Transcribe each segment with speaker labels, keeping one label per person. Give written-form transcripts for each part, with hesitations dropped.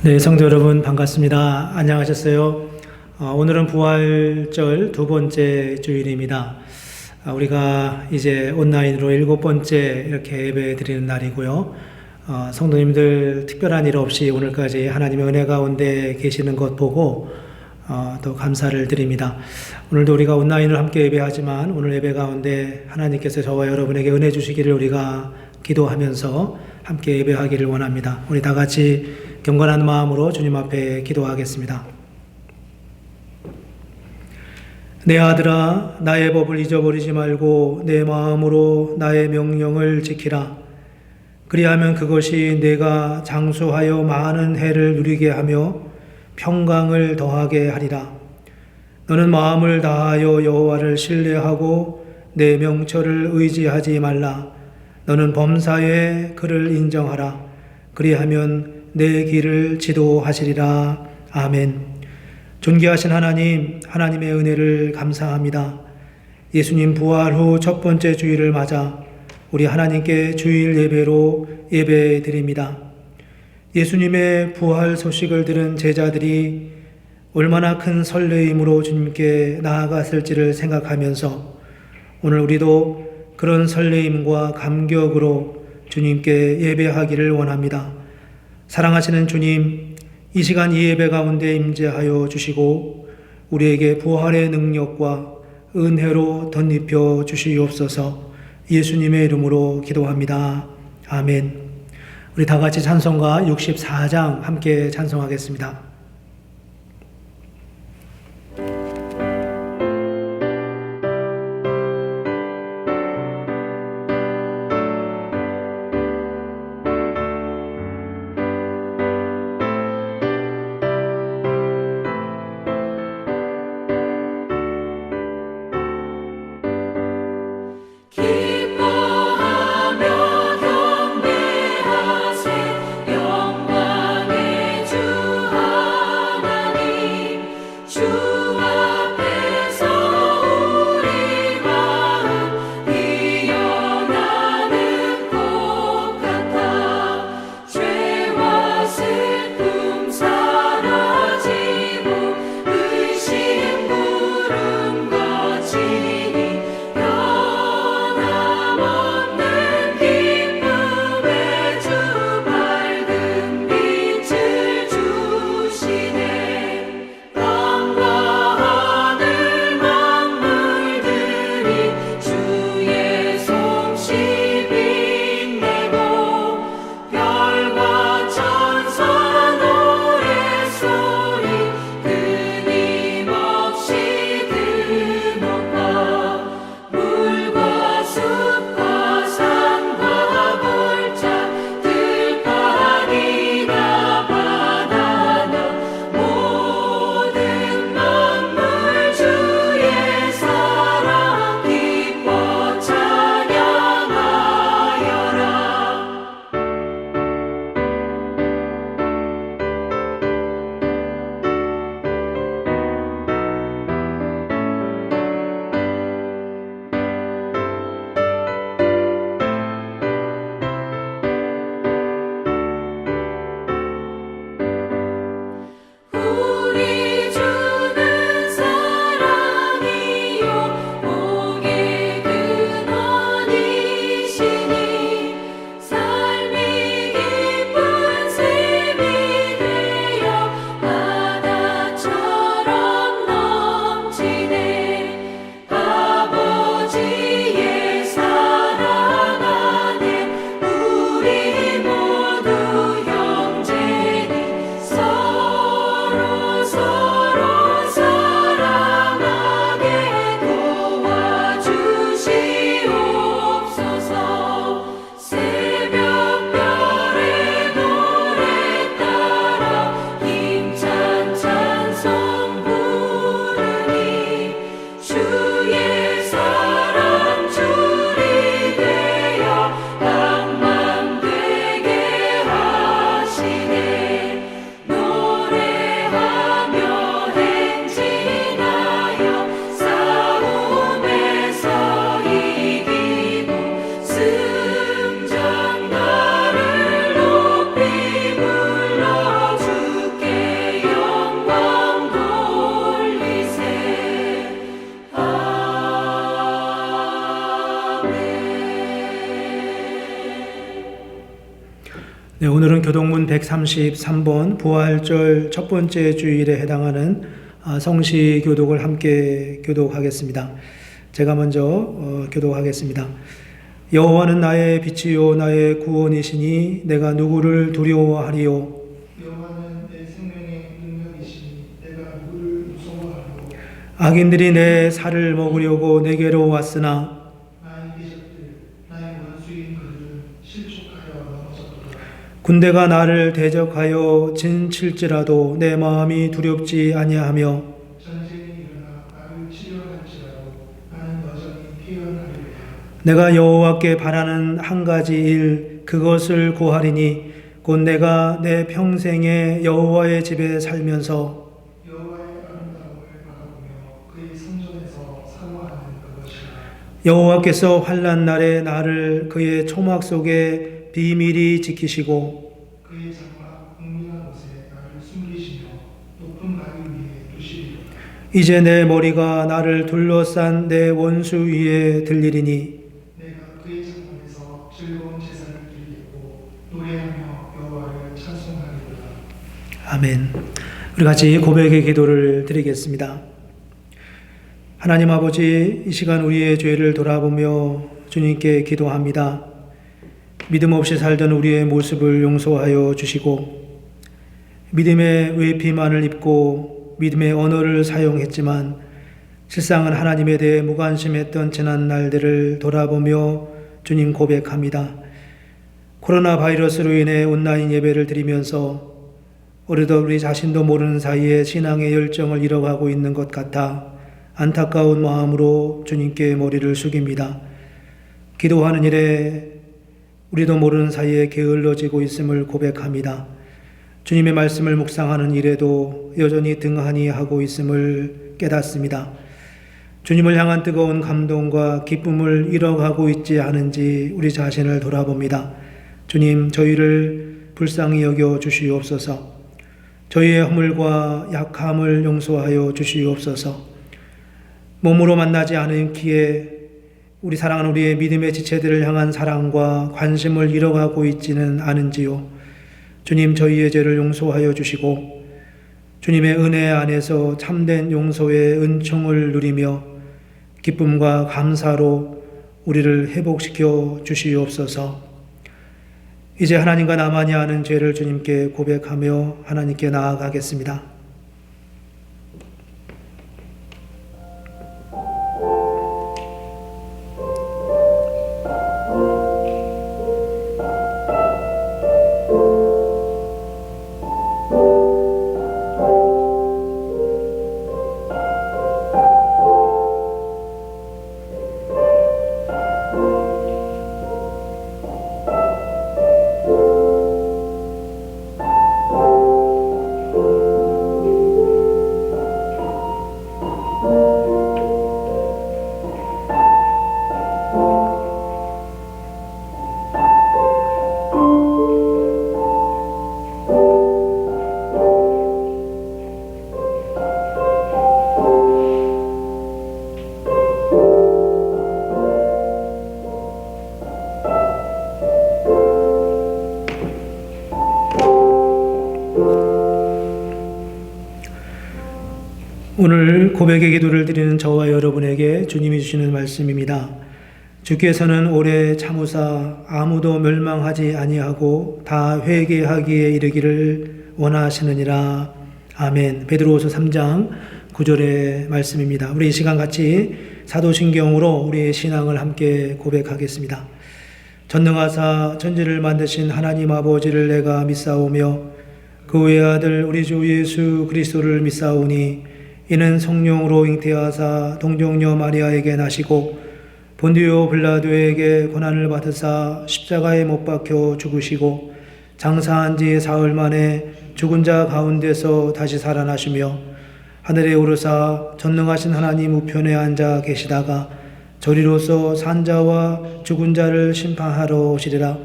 Speaker 1: 네, 성도 여러분 반갑습니다. 안녕하셨어요? 오늘은 부활절 두 번째 주일입니다. 우리가 이제 온라인으로 7번째 이렇게 예배 드리는 날이고요. 성도님들 특별한 일 없이 오늘까지 하나님의 은혜 가운데 계시는 것 보고 또 감사를 드립니다. 오늘도 우리가 온라인으로 함께 예배하지만 오늘 예배 가운데 하나님께서 저와 여러분에게 은혜 주시기를 우리가 기도하면서 함께 예배하기를 원합니다. 우리 다 같이 경건한 마음으로 주님 앞에 기도하겠습니다. 내 아들아, 나의 법을 잊어버리지 말고 내 마음으로 나의 명령을 지키라. 그리하면 그것이 내가 장수하여 많은 해를 누리게 하며 평강을 더하게 하리라. 너는 마음을 다하여 여호와를 신뢰하고 내 명철을 의지하지 말라. 너는 범사에 그를 인정하라. 그리하면 내 길을 지도하시리라. 아멘. 존귀하신 하나님, 하나님의 은혜를 감사합니다. 예수님 부활 후 첫 번째 주일을 맞아 우리 하나님께 주일 예배로 예배 드립니다. 예수님의 부활 소식을 들은 제자들이 얼마나 큰 설레임으로 주님께 나아갔을지를 생각하면서 오늘 우리도 그런 설레임과 감격으로 주님께 예배하기를 원합니다. 사랑하시는 주님, 이 시간 이 예배 가운데 임재하여 주시고 우리에게 부활의 능력과 은혜로 덧입혀 주시옵소서. 예수님의 이름으로 기도합니다. 아멘. 우리 다 같이 찬송가 64장 함께 찬송하겠습니다.
Speaker 2: 영광의 주
Speaker 1: 네, 오늘은 교동문 133번 부활절 첫 번째 주일에 해당하는 성시 교독을 함께 교독하겠습니다. 제가 먼저 교독하겠습니다. 여호와는 나의 빛이요 나의 구원이시니 내가 누구를 두려워하리요.
Speaker 2: 여호와는 내 생명의 능력이시니 내가 누구를 무서워하리요.
Speaker 1: 악인들이 내 살을 먹으려고 내게로 왔으나
Speaker 2: 나의 대적들 나의 원수인 그들은 실족하여 넘어졌도다.
Speaker 1: 군대가 나를 대적하여 진칠지라도 내 마음이 두렵지 아니하며
Speaker 2: 전쟁이 일어나 나를 치료할지라도 나는 여전히 피언하리로다.
Speaker 1: 내가 여호와께 바라는 한 가지 일 그것을 구하리니 곧 내가 내 평생에 여호와의 집에 살면서
Speaker 2: 여호와의 아름다움을 바라보며 그의 성전에서 사모하는 그것이라.
Speaker 1: 여호와께서 환난 날에 나를 그의 초막 속에 비밀히 지키시고
Speaker 2: 그의 장막 은밀한 곳에 나를 숨기시며 높은 바위 위에 두시리로다.
Speaker 1: 이제 내 머리가 나를 둘러싼 내 원수 위에 들리리니
Speaker 2: 내가 그의 장막에서 즐거운 제사를 드리겠고 노래하며 여호와를 찬송하리로다.
Speaker 1: 아멘. 우리 같이 고백의 기도를 드리겠습니다. 하나님 아버지, 이 시간 우리의 죄를 돌아보며 주님께 기도합니다. 믿음 없이 살던 우리의 모습을 용서하여 주시고 믿음의 외피만을 입고 믿음의 언어를 사용했지만 실상은 하나님에 대해 무관심했던 지난 날들을 돌아보며 주님 고백합니다. 코로나 바이러스로 인해 온라인 예배를 드리면서 어느덧 우리 자신도 모르는 사이에 신앙의 열정을 잃어가고 있는 것 같아 안타까운 마음으로 주님께 머리를 숙입니다. 기도하는 일에 우리도 모르는 사이에 게을러지고 있음을 고백합니다. 주님의 말씀을 묵상하는 일에도 여전히 등한히 하고 있음을 깨닫습니다. 주님을 향한 뜨거운 감동과 기쁨을 잃어가고 있지 않은지 우리 자신을 돌아봅니다. 주님, 저희를 불쌍히 여겨 주시옵소서. 저희의 허물과 약함을 용서하여 주시옵소서. 몸으로 만나지 않기에 우리 사랑하는 우리의 믿음의 지체들을 향한 사랑과 관심을 잃어가고 있지는 않은지요. 주님, 저희의 죄를 용서하여 주시고 주님의 은혜 안에서 참된 용서의 은총을 누리며 기쁨과 감사로 우리를 회복시켜 주시옵소서. 이제 하나님과 나만이 아는 죄를 주님께 고백하며 하나님께 나아가겠습니다. 오늘 고백의 기도를 드리는 저와 여러분에게 주님이 주시는 말씀입니다. 주께서는 오래 참으사 아무도 멸망하지 아니하고 다 회개하기에 이르기를 원하시느니라. 아멘. 베드로후서 3장 9절의 말씀입니다. 우리 이 시간 같이 사도신경으로 우리의 신앙을 함께 고백하겠습니다. 전능하사 천지를 만드신 하나님 아버지를 내가 믿사오며 그 외아들 우리 주 예수 그리스도를 믿사오니 이는 성령으로 잉태하사 동정녀 마리아에게 나시고 본디오 빌라도에게 고난을 받으사 십자가에 못 박혀 죽으시고 장사한 지 사흘 만에 죽은 자 가운데서 다시 살아나시며 하늘에 오르사 전능하신 하나님 우편에 앉아 계시다가 저리로서 산자와 죽은 자를 심판하러 오시리라.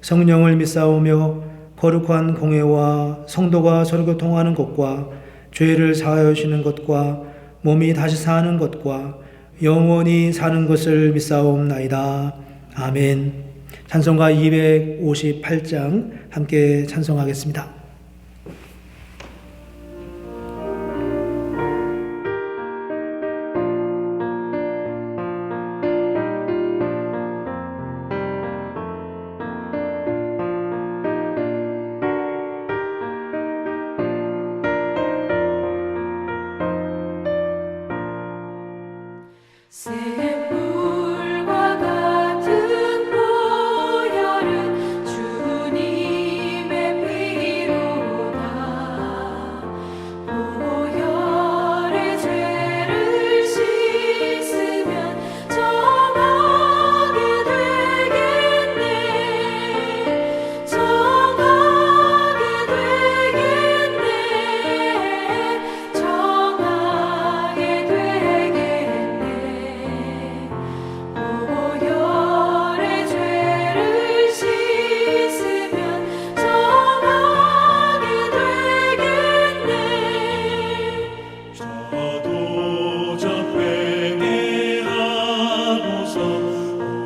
Speaker 1: 성령을 믿사오며 거룩한 공회와 성도가 서로 통하는 것과 죄를 사하여 주시는 것과 몸이 다시 사는 것과 영원히 사는 것을 믿사옵나이다. 아멘. 찬송가 258장 함께 찬송하겠습니다.
Speaker 3: 샘물과 같은 보혈은 주님의 피로다. 보혈의 죄를 씻으면 정하게 되겠네. 정하게 되겠네. 정하게 되겠네. 보혈의 죄를 씻으면 정하게 되겠네.
Speaker 4: 저도 적회개하고서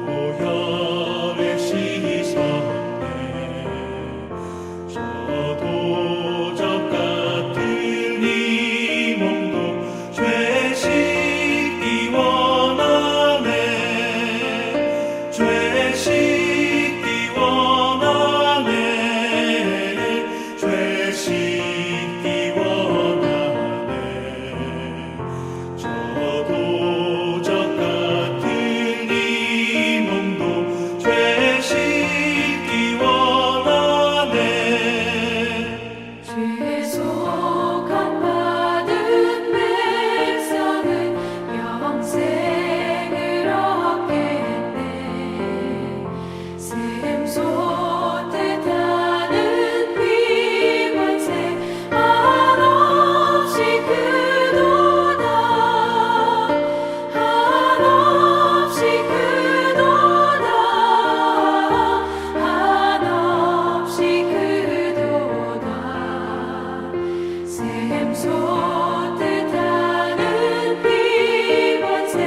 Speaker 4: 보혈에 씻었네. 저도 적같은 이 몸도 죄 씻기 원하네. 죄 씻기 원하네. 죄 씻기 원하네. 저도 적같은 이 몸도 죄 씻기 원하네.
Speaker 3: 죄속함 받은 백성은 영생을 얻겠네. 샘솟듯 하는 피관세 한없이 크도다. 한없이 크도다. 한없이 크도다. 샘솟듯 하는 피관세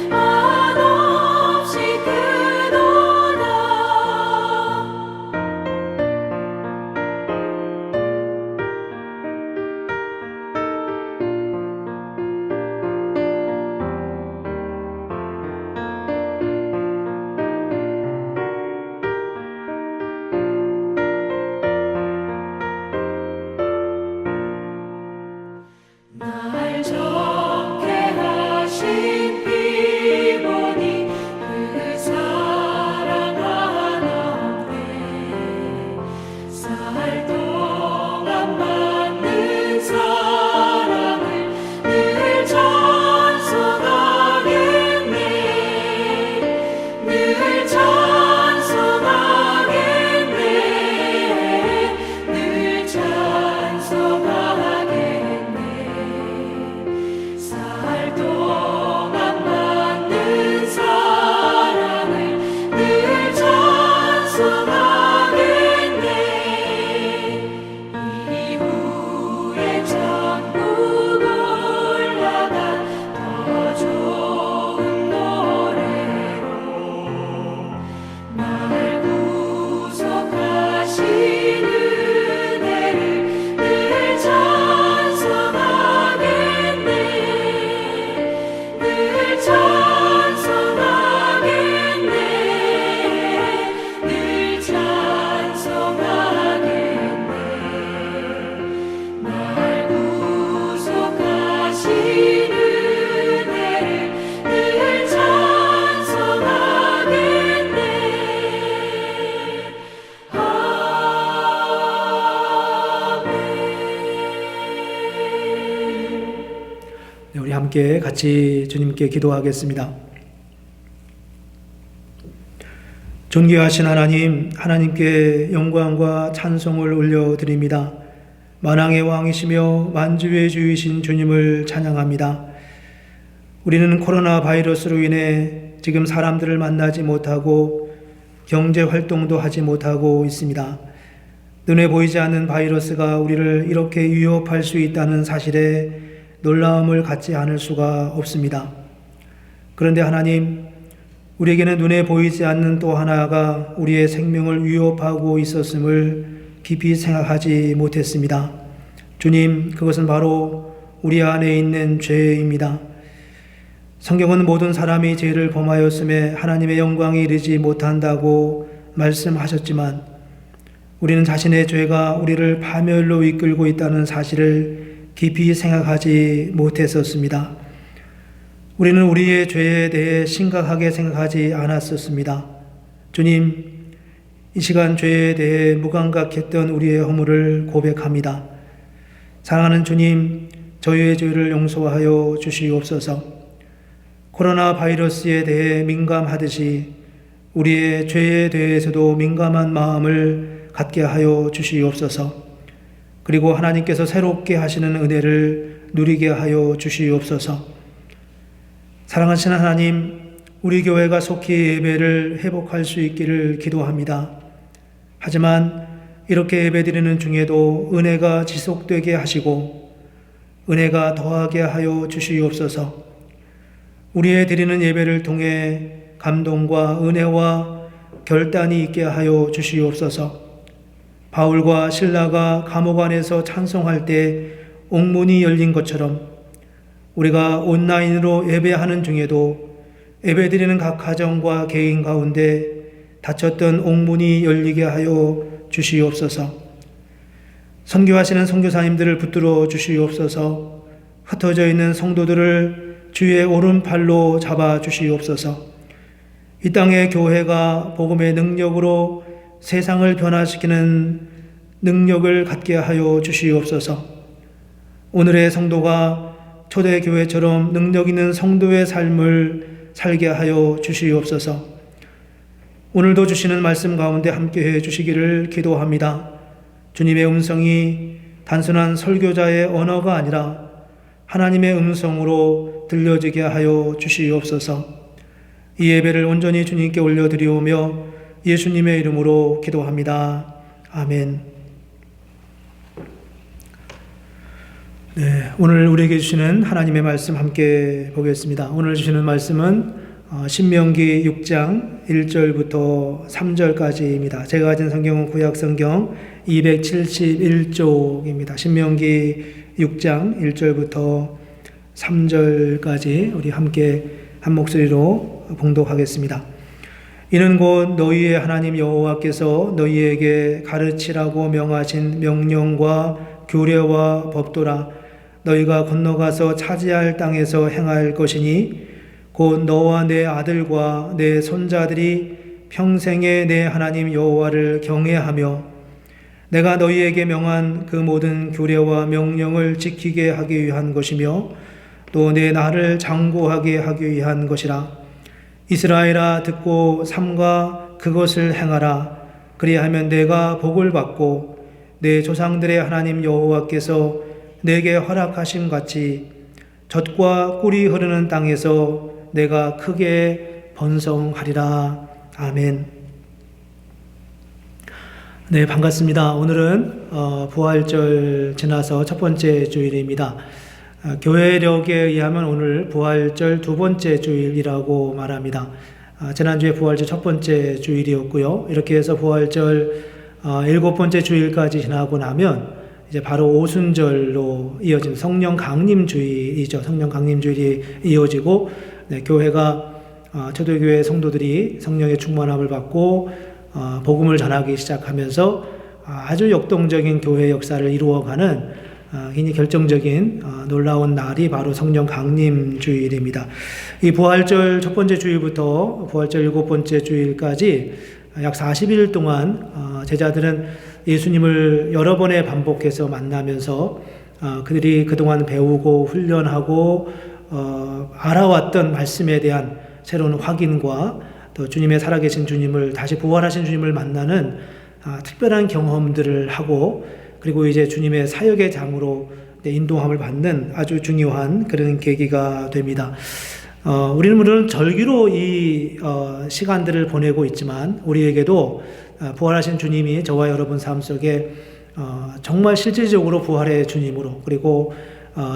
Speaker 3: 한없이 크도다. 날 좋게 하신 피 보니 그 사랑 한없네. 살 동안 받는 사랑을 늘 찬송하겠네. 늘 찬송하겠네. 늘 찬송하겠네. 살 동안 받는 사랑을 늘 찬송하겠네. 이후에 천국 올라가 더 좋은 노래로 날 구속하신 은혜를 늘 찬송하겠네. 늘 찬송하겠네. 늘 찬송하겠네. 날 구속하신 은혜를 늘 찬송하겠네.
Speaker 1: 네, 우리 함께 같이 주님께 기도하겠습니다. 존귀하신 하나님, 하나님께 영광과 찬송을 올려드립니다. 만왕의 왕이시며 만주의 주이신 주님을 찬양합니다. 우리는 코로나 바이러스로 인해 지금 사람들을 만나지 못하고 경제 활동도 하지 못하고 있습니다. 눈에 보이지 않는 바이러스가 우리를 이렇게 위협할 수 있다는 사실에 놀라움을 갖지 않을 수가 없습니다. 그런데 하나님, 우리에게는 눈에 보이지 않는 또 하나가 우리의 생명을 위협하고 있었음을 깊이 생각하지 못했습니다. 주님, 그것은 바로 우리 안에 있는 죄입니다. 성경은 모든 사람이 죄를 범하였음에 하나님의 영광에 이르지 못한다고 말씀하셨지만 우리는 자신의 죄가 우리를 파멸로 이끌고 있다는 사실을 깊이 생각하지 못했었습니다. 우리는 우리의 죄에 대해 심각하게 생각하지 않았었습니다. 주님, 이 시간 죄에 대해 무감각했던 우리의 허물을 고백합니다. 사랑하는 주님, 저희의 죄를 용서하여 주시옵소서. 코로나 바이러스에 대해 민감하듯이 우리의 죄에 대해서도 민감한 마음을 갖게 하여 주시옵소서. 그리고 하나님께서 새롭게 하시는 은혜를 누리게 하여 주시옵소서. 사랑하시는 하나님, 우리 교회가 속히 예배를 회복할 수 있기를 기도합니다. 하지만 이렇게 예배드리는 중에도 은혜가 지속되게 하시고 은혜가 더하게 하여 주시옵소서. 우리의 드리는 예배를 통해 감동과 은혜와 결단이 있게 하여 주시옵소서. 바울과 실라가 감옥 안에서 찬송할 때 옥문이 열린 것처럼 우리가 온라인으로 예배하는 중에도 예배드리는 각 가정과 개인 가운데 닫혔던 옥문이 열리게 하여 주시옵소서. 선교하시는 선교사님들을 붙들어 주시옵소서. 흩어져 있는 성도들을 주의 오른팔로 잡아 주시옵소서. 이 땅의 교회가 복음의 능력으로 세상을 변화시키는 능력을 갖게 하여 주시옵소서. 오늘의 성도가 초대교회처럼 능력 있는 성도의 삶을 살게 하여 주시옵소서. 오늘도 주시는 말씀 가운데 함께해 주시기를 기도합니다. 주님의 음성이 단순한 설교자의 언어가 아니라 하나님의 음성으로 들려지게 하여 주시옵소서. 이 예배를 온전히 주님께 올려드리오며 예수님의 이름으로 기도합니다. 아멘. 네, 오늘 우리에게 주시는 하나님의 말씀 함께 보겠습니다. 오늘 주시는 말씀은 신명기 6장 1절부터 3절까지입니다. 제가 가진 성경은 구약성경 271쪽입니다. 신명기 6장 1절부터 3절까지 우리 함께 한 목소리로 봉독하겠습니다. 이는 곧 너희의 하나님 여호와께서 너희에게 가르치라고 명하신 명령과 규례와 법도라. 너희가 건너가서 차지할 땅에서 행할 것이니 곧 너와 내 아들과 내 손자들이 평생에 내 하나님 여호와를 경외하며 내가 너희에게 명한 그 모든 규례와 명령을 지키게 하기 위한 것이며 또 내 나를 장구하게 하기 위한 것이라. 이스라엘아, 듣고 삼가 그것을 행하라. 그리하면 내가 복을 받고 내 조상들의 하나님 여호와께서 내게 허락하신 같이 젖과 꿀이 흐르는 땅에서 내가 크게 번성하리라. 아멘. 네, 반갑습니다. 오늘은 부활절 지나서 첫 번째 주일입니다. 교회력에 의하면 오늘 부활절 두 번째 주일이라고 말합니다. 지난주에 부활절 첫 번째 주일이었고요. 이렇게 해서 부활절 일곱 번째 주일까지 지나고 나면 이제 바로 오순절로 이어진 성령 강림주일이죠. 성령 강림주일이 이어지고 네, 교회가 초대교회 성도들이 성령의 충만함을 받고 복음을 전하기 시작하면서 아주 역동적인 교회 역사를 이루어가는 굉장히 결정적인 놀라운 날이 바로 성령 강림주일입니다. 이 부활절 첫 번째 주일부터 부활절 일곱 번째 주일까지 약 40일 동안 제자들은 예수님을 여러 번에 반복해서 만나면서 그들이 그동안 배우고 훈련하고 알아왔던 말씀에 대한 새로운 확인과 또 주님의 살아계신 주님을 다시 부활하신 주님을 만나는 특별한 경험들을 하고 그리고 이제 주님의 사역의 장으로 인도함을 받는 아주 중요한 그런 계기가 됩니다. 우리는 물론 절기로 이 시간들을 보내고 있지만 우리에게도 부활하신 주님이 저와 여러분 삶 속에 정말 실질적으로 부활의 주님으로 그리고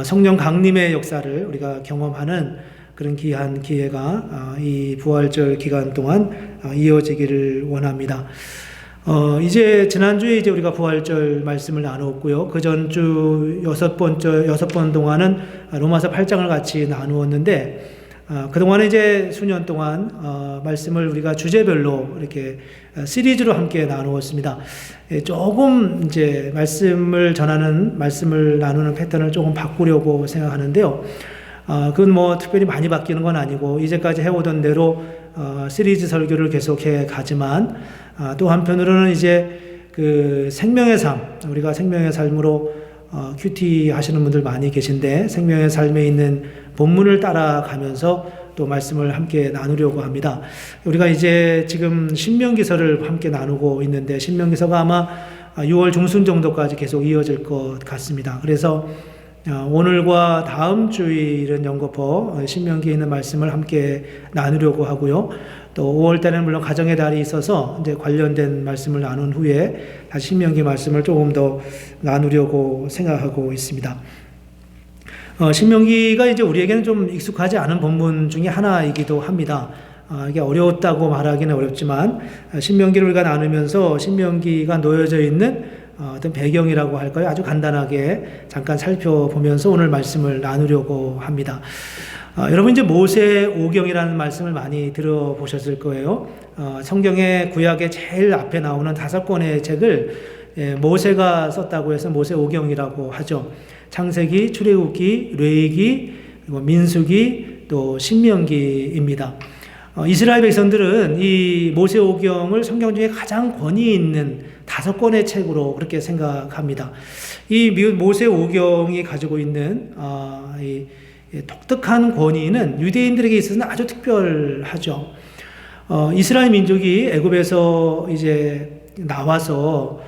Speaker 1: 성령 강림의 역사를 우리가 경험하는 그런 귀한 기회가 이 부활절 기간 동안 이어지기를 원합니다. 이제 지난주에 이제 우리가 부활절 말씀을 나누었고요. 그 전주 여섯 번 동안은 로마서 8장을 같이 나누었는데, 그동안에 이제 수년 동안 말씀을 우리가 주제별로 이렇게 시리즈로 함께 나누었습니다. 조금 이제 말씀을 나누는 패턴을 조금 바꾸려고 생각하는데요. 그건 뭐 특별히 많이 바뀌는 건 아니고 이제까지 해오던 대로 시리즈 설교를 계속해 가지만, 또 한편으로는 이제 그 생명의 삶, 우리가 생명의 삶으로 큐티 하시는 분들 많이 계신데, 생명의 삶에 있는 본문을 따라가면서 또 말씀을 함께 나누려고 합니다. 우리가 이제 지금 신명기서를 함께 나누고 있는데, 신명기서가 아마 6월 중순 정도까지 계속 이어질 것 같습니다. 그래서 오늘과 다음 주일은 연거푸 신명기에 있는 말씀을 함께 나누려고 하고요. 또 5월 달에는 물론 가정의 달이 있어서 이제 관련된 말씀을 나눈 후에 다시 신명기 말씀을 조금 더 나누려고 생각하고 있습니다. 신명기가 이제 우리에게는 좀 익숙하지 않은 본문 중에 하나이기도 합니다. 이게 어려웠다고 말하기는 어렵지만, 신명기를 우리가 나누면서 신명기가 놓여져 있는 어떤 배경이라고 할까요? 아주 간단하게 잠깐 살펴보면서 오늘 말씀을 나누려고 합니다. 여러분 이제 모세오경이라는 말씀을 많이 들어보셨을 거예요. 성경의 구약의 제일 앞에 나오는 5권의 책을 모세가 썼다고 해서 모세오경이라고 하죠. 창세기, 출애굽기, 레위기, 그리고 민수기, 또 신명기입니다. 이스라엘 백성들은 이 모세오경을 성경 중에 가장 권위 있는 5권의 책으로 그렇게 생각합니다. 이 모세오경이 가지고 있는 이 독특한 권위는 유대인들에게 있어서는 아주 특별하죠. 이스라엘 민족이 애굽에서 이제 나와서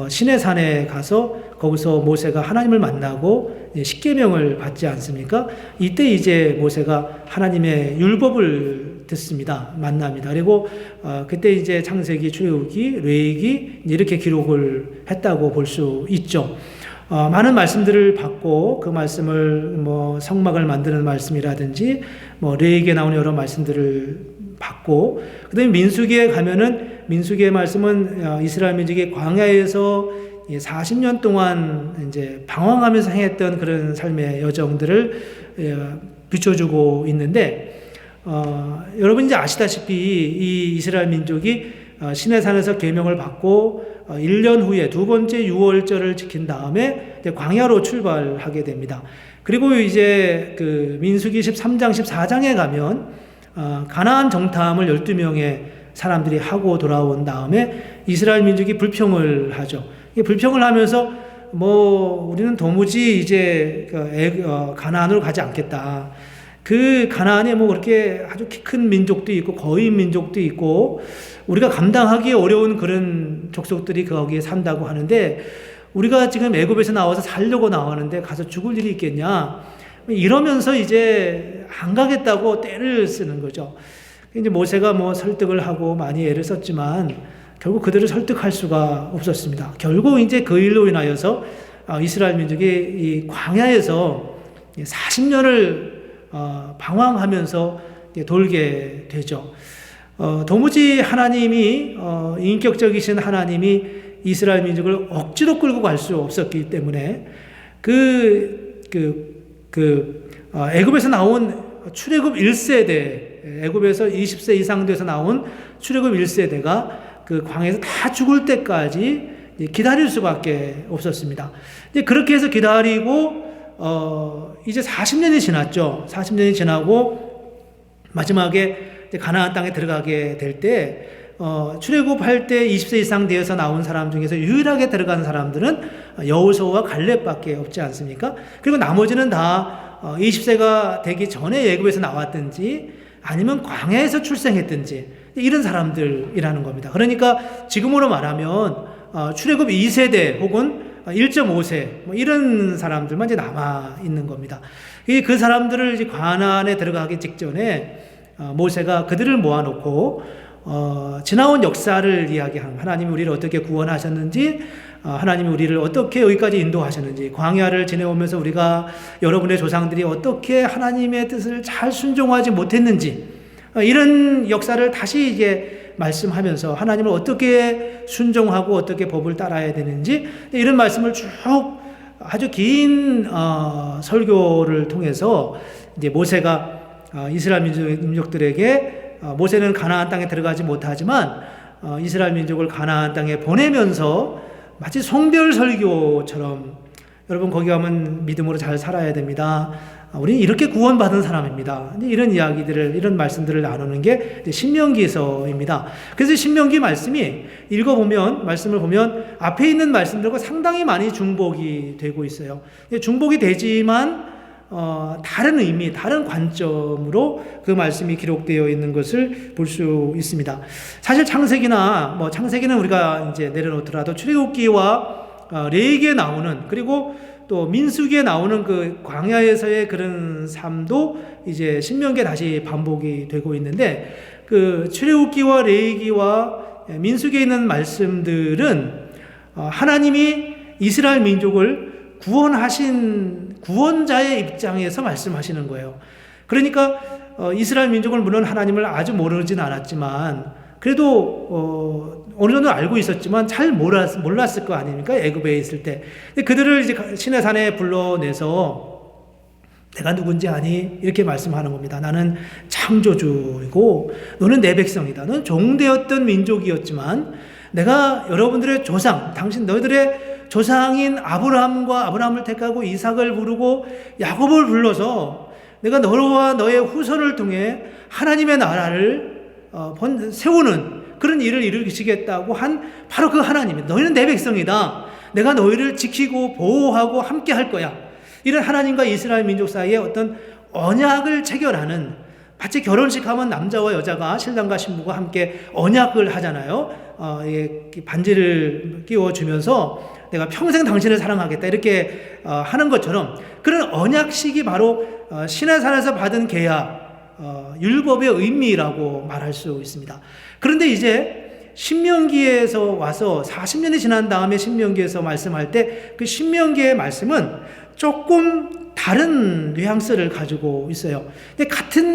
Speaker 1: 시내산에 가서 거기서 모세가 하나님을 만나고 십계명을 받지 않습니까? 이때 이제 모세가 하나님의 율법을 듣습니다. 만납니다. 그리고 그때 이제 창세기, 출애굽기, 레위기 이렇게 기록을 했다고 볼 수 있죠. 많은 말씀들을 받고 그 말씀을 뭐 성막을 만드는 말씀이라든지 뭐 레위기에 나오는 여러 말씀들을 받고, 그다음에 민수기에 가면은 민수기의 말씀은 이스라엘 민족이 광야에서 40년 동안 이제 방황하면서 행했던 그런 삶의 여정들을 비춰주고 있는데, 여러분 이제 아시다시피 이 이스라엘 민족이 시내산에서 계명을 받고 1년 후에 두 번째 유월절을 지킨 다음에 이제 광야로 출발하게 됩니다. 그리고 이제 그 민수기 13장, 14장에 가면 가나안 정탐을 12명의 사람들이 하고 돌아온 다음에 이스라엘 민족이 불평을 하죠. 불평을 하면서 뭐 우리는 도무지 이제 가나안으로 가지 않겠다. 그 가나안에 뭐 그렇게 아주 키 큰 민족도 있고 거인 민족도 있고 우리가 감당하기 어려운 그런 족속들이 거기에 산다고 하는데, 우리가 지금 애굽에서 나와서 살려고 나왔는데 가서 죽을 일이 있겠냐, 이러면서 이제 안 가겠다고 떼를 쓰는 거죠. 이제 모세가 뭐 설득을 하고 많이 애를 썼지만 결국 그들을 설득할 수가 없었습니다. 결국 이제 그 일로 인하여서 이스라엘 민족이 이 광야에서 40년을 방황하면서 돌게 되죠. 도무지 하나님이 인격적이신 하나님이 이스라엘 민족을 억지로 끌고 갈 수 없었기 때문에 애굽에서 나온 출애굽 1세대, 애굽에서 20세 이상 돼서 나온 출애굽 1세대가 그 광야에서 다 죽을 때까지 기다릴 수밖에 없었습니다. 그렇게 해서 기다리고 이제 40년이 지났죠. 40년이 지나고 마지막에 가나안 땅에 들어가게 될 때 출애굽할 때 20세 이상 되어서 나온 사람 중에서 유일하게 들어간 사람들은 여호수아와 갈렙밖에 없지 않습니까? 그리고 나머지는 다 20세가 되기 전에 애굽에서 나왔든지 아니면 광야에서 출생했든지 이런 사람들이라는 겁니다. 그러니까 지금으로 말하면 출애굽 2세대 혹은 1.5세 뭐 이런 사람들만 이제 남아 있는 겁니다. 그 사람들을 이제 가나안에 들어가기 직전에 모세가 그들을 모아놓고 지나온 역사를 이야기하는, 하나님이 우리를 어떻게 구원하셨는지, 하나님이 우리를 어떻게 여기까지 인도하셨는지, 광야를 지내오면서 우리가 여러분의 조상들이 어떻게 하나님의 뜻을 잘 순종하지 못했는지, 이런 역사를 다시 이제 말씀하면서 하나님을 어떻게 순종하고 어떻게 법을 따라야 되는지, 이런 말씀을 쭉 아주 긴 설교를 통해서 이제 모세가 이스라엘 민족들에게, 모세는 가나안 땅에 들어가지 못하지만 이스라엘 민족을 가나안 땅에 보내면서 마치 성별 설교처럼, 여러분 거기 가면 믿음으로 잘 살아야 됩니다. 우리는 이렇게 구원받은 사람입니다. 이런 이야기들을, 이런 말씀들을 나누는 게 신명기서입니다. 그래서 신명기 말씀이 읽어보면, 말씀을 보면 앞에 있는 말씀들과 상당히 많이 중복이 되고 있어요. 중복이 되지만 다른 의미, 다른 관점으로 그 말씀이 기록되어 있는 것을 볼 수 있습니다. 사실 창세기는 우리가 이제 내려놓더라도 출애굽기와 레위기에 나오는, 그리고 또 민수기에 나오는 그 광야에서의 그런 삶도 이제 신명기에 다시 반복이 되고 있는데, 그 출애굽기와 레위기와 민수기에 있는 말씀들은 하나님이 이스라엘 민족을 구원하신 구원자의 입장에서 말씀하시는 거예요. 그러니까 이스라엘 민족을 물론 하나님을 아주 모르진 않았지만, 그래도 어느 정도 알고 있었지만 잘 몰랐을 거 아닙니까? 애굽에 있을 때. 그들을 이제 시내산에 불러내서 내가 누군지 아니? 이렇게 말씀하는 겁니다. 나는 창조주이고 너는 내 백성이다. 너는 종되었던 민족이었지만 내가 여러분들의 조상, 너희들의 조상인 아브라함을 택하고 이삭을 부르고 야곱을 불러서 내가 너와 너의 후손을 통해 하나님의 나라를 세우는 그런 일을 이루시겠다고 한 바로 그 하나님이, 너희는 내 백성이다. 내가 너희를 지키고 보호하고 함께 할 거야. 이런 하나님과 이스라엘 민족 사이에 어떤 언약을 체결하는, 마치 결혼식 하면 남자와 여자가, 신랑과 신부가 함께 언약을 하잖아요. 반지를 끼워주면서 내가 평생 당신을 사랑하겠다 이렇게 하는 것처럼, 그런 언약식이 바로 시내산에서 받은 계약, 율법의 의미라고 말할 수 있습니다. 그런데 이제 신명기에서 와서 40년이 지난 다음에 신명기에서 말씀할 때 그 신명기의 말씀은 조금 다른 뉘앙스를 가지고 있어요. 근데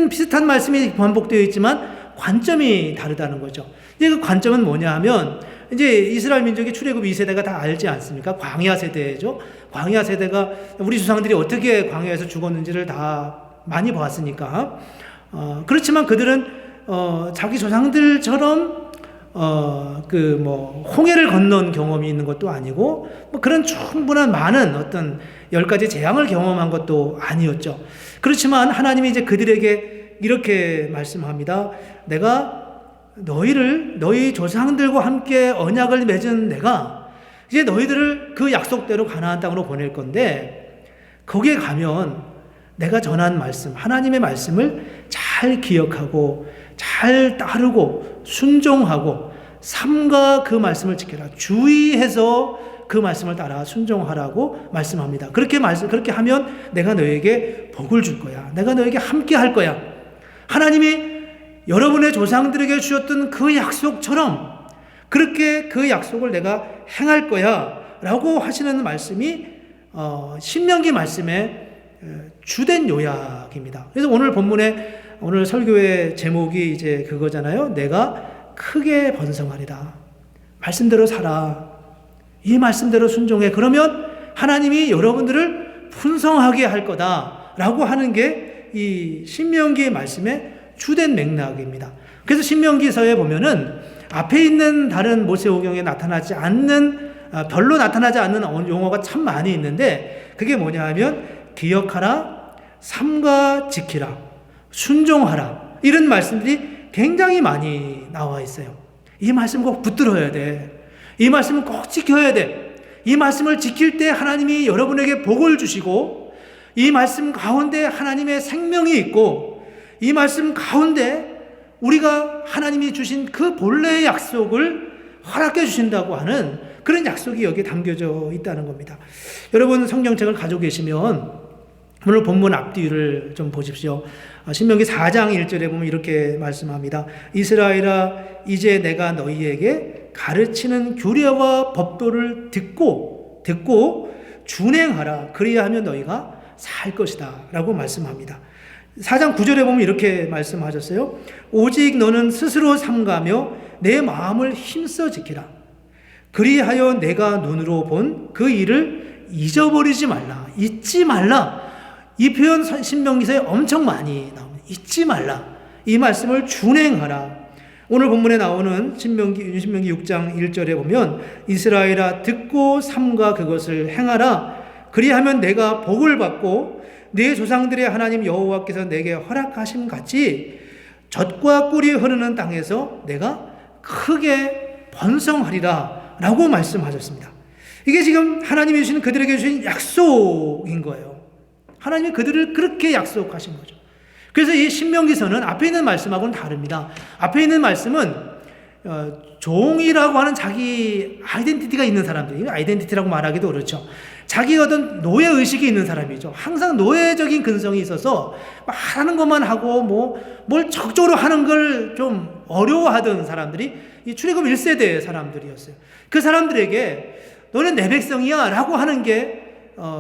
Speaker 1: 비슷한 말씀이 반복되어 있지만 관점이 다르다는 거죠. 그 관점은 뭐냐 하면, 이제 이스라엘 민족의 출애굽 2세대가 다 알지 않습니까? 광야 세대죠. 광야 세대가 우리 조상들이 어떻게 광야에서 죽었는지를 다 많이 봤으니까. 그렇지만 그들은 자기 조상들처럼 홍해를 건넌 경험이 있는 것도 아니고, 그런 충분한 많은 어떤 10가지 재앙을 경험한 것도 아니었죠. 그렇지만 하나님이 이제 그들에게 이렇게 말씀합니다. 내가 너희 조상들과 함께 언약을 맺은 내가 이제 너희들을 그 약속대로 가나안 땅으로 보낼 건데, 거기에 가면 내가 전한 말씀, 하나님의 말씀을 잘 기억하고 잘 따르고 순종하고 삼가 그 말씀을 지켜라. 주의해서 그 말씀을 따라 순종하라고 말씀합니다. 그렇게 하면 내가 너에게 복을 줄 거야. 내가 너에게 함께 할 거야. 하나님이 여러분의 조상들에게 주셨던 그 약속처럼 그렇게 그 약속을 내가 행할 거야 라고 하시는 말씀이 신명기 말씀의 주된 요약입니다. 그래서 오늘 설교의 제목이 이제 그거잖아요. 내가 크게 번성하리라. 말씀대로 살아. 이 말씀대로 순종해. 그러면 하나님이 여러분들을 풍성하게 할 거다라고 하는 게 이 신명기의 말씀의 주된 맥락입니다. 그래서 신명기서에 보면은 앞에 있는 다른 모세오경에 별로 나타나지 않는 용어가 참 많이 있는데, 그게 뭐냐 하면 기억하라, 삼가 지키라, 순종하라, 이런 말씀들이 굉장히 많이 나와 있어요. 이 말씀 꼭 붙들어야 돼. 이 말씀은 꼭 지켜야 돼. 이 말씀을 지킬 때 하나님이 여러분에게 복을 주시고, 이 말씀 가운데 하나님의 생명이 있고, 이 말씀 가운데 우리가 하나님이 주신 그 본래의 약속을 허락해 주신다고 하는 그런 약속이 여기에 담겨져 있다는 겁니다. 여러분 성경책을 가지고 계시면 오늘 본문 앞뒤를 좀 보십시오. 신명기 4장 1절에 보면 이렇게 말씀합니다. 이스라엘아, 이제 내가 너희에게 가르치는 규례와 법도를 듣고 준행하라. 그리하면 너희가 살 것이다 라고 말씀합니다. 4장 9절에 보면 이렇게 말씀하셨어요. 오직 너는 스스로 삼가며 내 마음을 힘써 지키라. 그리하여 내가 눈으로 본 그 일을 잊어버리지 말라. 잊지 말라. 이 표현 신명기서에 엄청 많이 나옵니다. 잊지 말라. 이 말씀을 준행하라. 오늘 본문에 나오는 신명기 6장 1절에 보면 이스라엘아 듣고 삼가 그것을 행하라. 그리하면 내가 복을 받고 네 조상들의 하나님 여호와께서 내게 허락하심 같이 젖과 꿀이 흐르는 땅에서 내가 크게 번성하리라 라고 말씀하셨습니다. 이게 지금 하나님이 주신 그들에게 주신 약속인 거예요. 하나님이 그들을 그렇게 약속하신 거죠. 그래서 이 신명기서는 앞에 있는 말씀하고는 다릅니다. 앞에 있는 말씀은 종이라고 하는 자기 아이덴티티가 있는 사람들, 아이덴티티라고 말하기도 그렇죠. 자기 어떤 노예의식이 있는 사람이죠. 항상 노예적인 근성이 있어서 하라는 것만 하고 뭘 적극적으로 하는 걸 좀 어려워하던 사람들이 이 출애굽 1세대 사람들이었어요. 그 사람들에게 너는 내 백성이야 라고 하는 게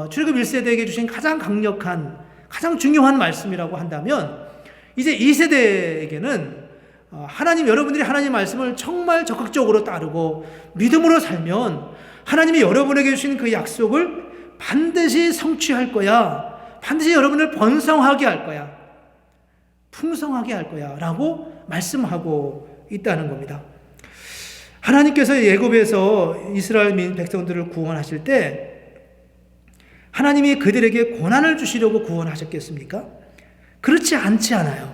Speaker 1: 출애굽 1세대에게 주신 가장 강력한 가장 중요한 말씀이라고 한다면 이제 2세대에게는 하나님 여러분들이 하나님 말씀을 정말 적극적으로 따르고 믿음으로 살면 하나님이 여러분에게 주신 그 약속을 반드시 성취할 거야. 반드시 여러분을 번성하게 할 거야. 풍성하게 할 거야 라고 말씀하고 있다는 겁니다. 하나님께서 애굽에서 이스라엘 백성들을 구원하실 때 하나님이 그들에게 고난을 주시려고 구원하셨겠습니까? 그렇지 않지 않아요.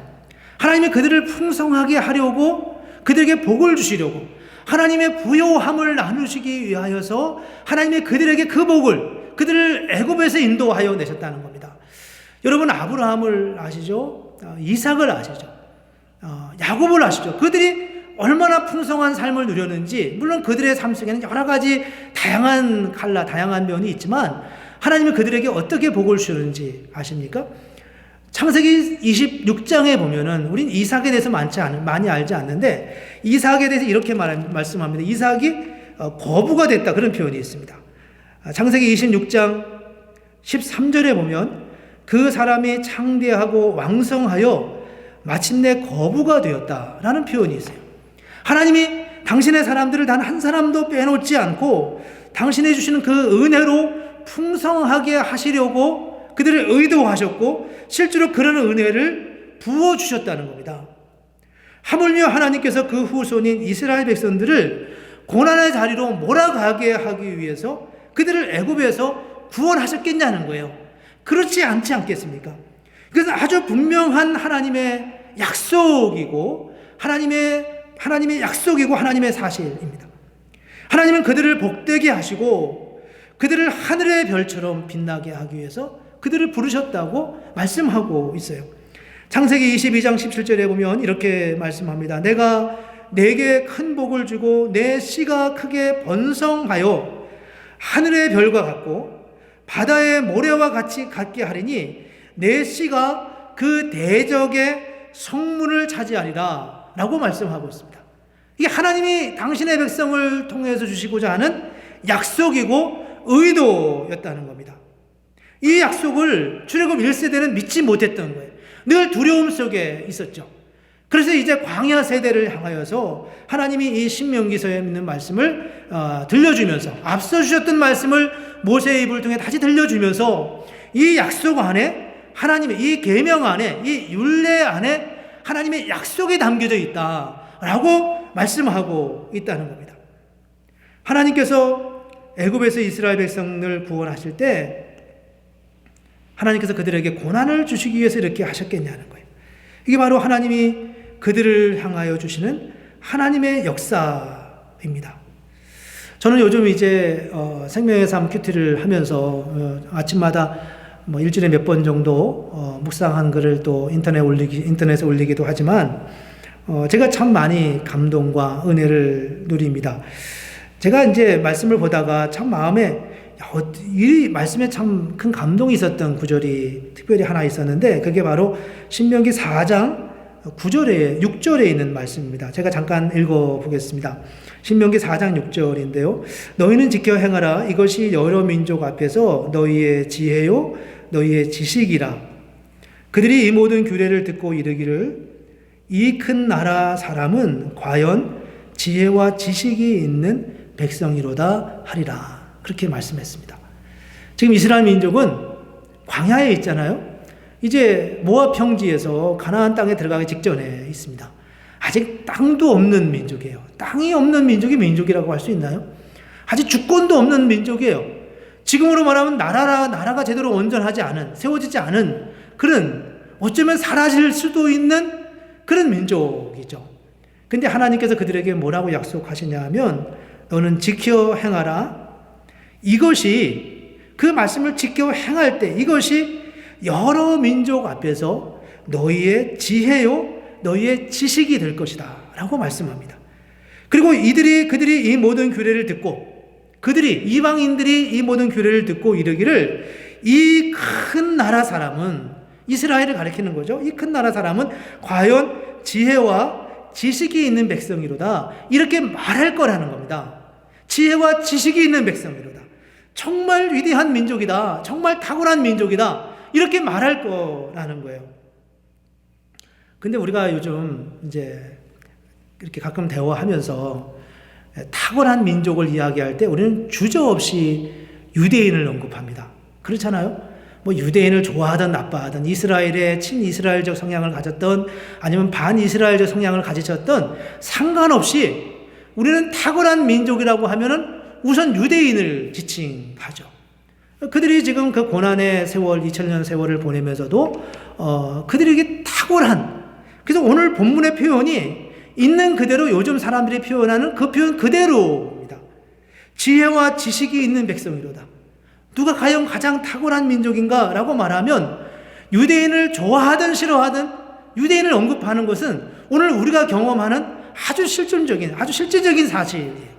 Speaker 1: 하나님이 그들을 풍성하게 하려고 그들에게 복을 주시려고 하나님의 부요함을 나누시기 위하여서 하나님이 그들에게 그 복을 그들을 애굽에서 인도하여 내셨다는 겁니다. 여러분 아브라함을 아시죠? 이삭을 아시죠? 야곱을 아시죠? 그들이 얼마나 풍성한 삶을 누렸는지 물론 그들의 삶 속에는 여러 가지 다양한 면이 있지만 하나님이 그들에게 어떻게 복을 주는지 아십니까? 창세기 26장에 보면은 우린 이삭에 대해서 많이 알지 않는데 이삭에 대해서 이렇게 말씀합니다. 이삭이 거부가 됐다 그런 표현이 있습니다. 창세기 26장 13절에 보면 그 사람이 창대하고 왕성하여 마침내 거부가 되었다라는 표현이 있어요. 하나님이 당신의 사람들을 단 한 사람도 빼놓지 않고 당신이 주시는 그 은혜로 풍성하게 하시려고 그들을 의도하셨고 실제로 그런 은혜를 부어주셨다는 겁니다. 하물며 하나님께서 그 후손인 이스라엘 백성들을 고난의 자리로 몰아가게 하기 위해서 그들을 애굽에서 구원하셨겠냐는 거예요. 그렇지 않지 않겠습니까? 그래서 아주 분명한 하나님의 약속이고 하나님의 약속이고 하나님의 사실입니다. 하나님은 그들을 복되게 하시고 그들을 하늘의 별처럼 빛나게 하기 위해서 그들을 부르셨다고 말씀하고 있어요. 창세기 22장 17절에 보면 이렇게 말씀합니다. 내가 내게 큰 복을 주고 내 씨가 크게 번성하여 하늘의 별과 같고 바다의 모래와 같이 같게 하리니 내 씨가 그 대적의 성문을 차지하리라 라고 말씀하고 있습니다. 이게 하나님이 당신의 백성을 통해서 주시고자 하는 약속이고 의도였다는 겁니다. 이 약속을 출애굽 1세대는 믿지 못했던 거예요. 늘 두려움 속에 있었죠. 그래서 이제 광야 세대를 향하여서 하나님이 이 신명기서에 있는 말씀을 들려주면서 앞서 주셨던 말씀을 모세의 입을 통해 다시 들려주면서 이 약속 안에 하나님의 이 계명 안에 이 율례 안에 하나님의 약속이 담겨져 있다라고 말씀하고 있다는 겁니다. 하나님께서 애굽에서 이스라엘 백성을 구원하실 때 하나님께서 그들에게 고난을 주시기 위해서 이렇게 하셨겠냐는 거예요. 이게 바로 하나님이 그들을 향하여 주시는 하나님의 역사입니다. 저는 요즘 이제 생명의 삶 큐티를 하면서 아침마다 일주일에 몇 번 정도 묵상한 글을 또 인터넷에 올리기도 하지만 제가 참 많이 감동과 은혜를 누립니다. 제가 이제 말씀을 보다가 참 마음에 이 말씀에 참 큰 감동이 있었던 구절이 특별히 하나 있었는데 그게 바로 신명기 4장 6절에 있는 말씀입니다. 제가 잠깐 읽어보겠습니다. 신명기 4장 6절인데요. 너희는 지켜 행하라. 이것이 여러 민족 앞에서 너희의 지혜요 너희의 지식이라. 그들이 이 모든 규례를 듣고 이르기를 이 큰 나라 사람은 과연 지혜와 지식이 있는 백성이로다 하리라. 그렇게 말씀했습니다. 지금 이스라엘 민족은 광야에 있잖아요. 이제 모압 평지에서 가나안 땅에 들어가기 직전에 있습니다. 아직 땅도 없는 민족이에요. 땅이 없는 민족이 민족이라고 할 수 있나요? 아직 주권도 없는 민족이에요. 지금으로 말하면 나라가 제대로 온전하지 않은, 세워지지 않은 그런, 어쩌면 사라질 수도 있는 그런 민족이죠. 근데 하나님께서 그들에게 뭐라고 약속하시냐 하면 너는 지켜 행하라. 이것이, 그 말씀을 지켜 행할 때 이것이 여러 민족 앞에서 너희의 지혜요 너희의 지식이 될 것이다 라고 말씀합니다. 그리고 그들이 이 모든 규례를 듣고, 이방인들이 이 모든 규례를 듣고 이르기를 이 큰 나라 사람은, 이스라엘을 가리키는 거죠. 이 큰 나라 사람은 과연 지혜와 지식이 있는 백성이로다. 이렇게 말할 거라는 겁니다. 지혜와 지식이 있는 백성이로다. 정말 위대한 민족이다. 정말 탁월한 민족이다. 이렇게 말할 거라는 거예요. 근데 우리가 요즘 이제 이렇게 가끔 대화하면서 탁월한 민족을 이야기할 때 우리는 주저없이 유대인을 언급합니다. 그렇잖아요? 뭐 유대인을 좋아하든 나빠하든, 이스라엘의 친이스라엘적 성향을 가졌던 아니면 반이스라엘적 성향을 가지셨던 상관없이 우리는 탁월한 민족이라고 하면은 우선 유대인을 지칭하죠. 그들이 지금 그 고난의 세월, 2000년 세월을 보내면서도 그들에게 탁월한, 그래서 오늘 본문의 표현이 있는 그대로 요즘 사람들이 표현하는 그 표현 그대로입니다. 지혜와 지식이 있는 백성이로다. 누가 과연 가장 탁월한 민족인가? 라고 말하면 유대인을 좋아하든 싫어하든 유대인을 언급하는 것은 오늘 우리가 경험하는 아주 실질적인 사실이에요.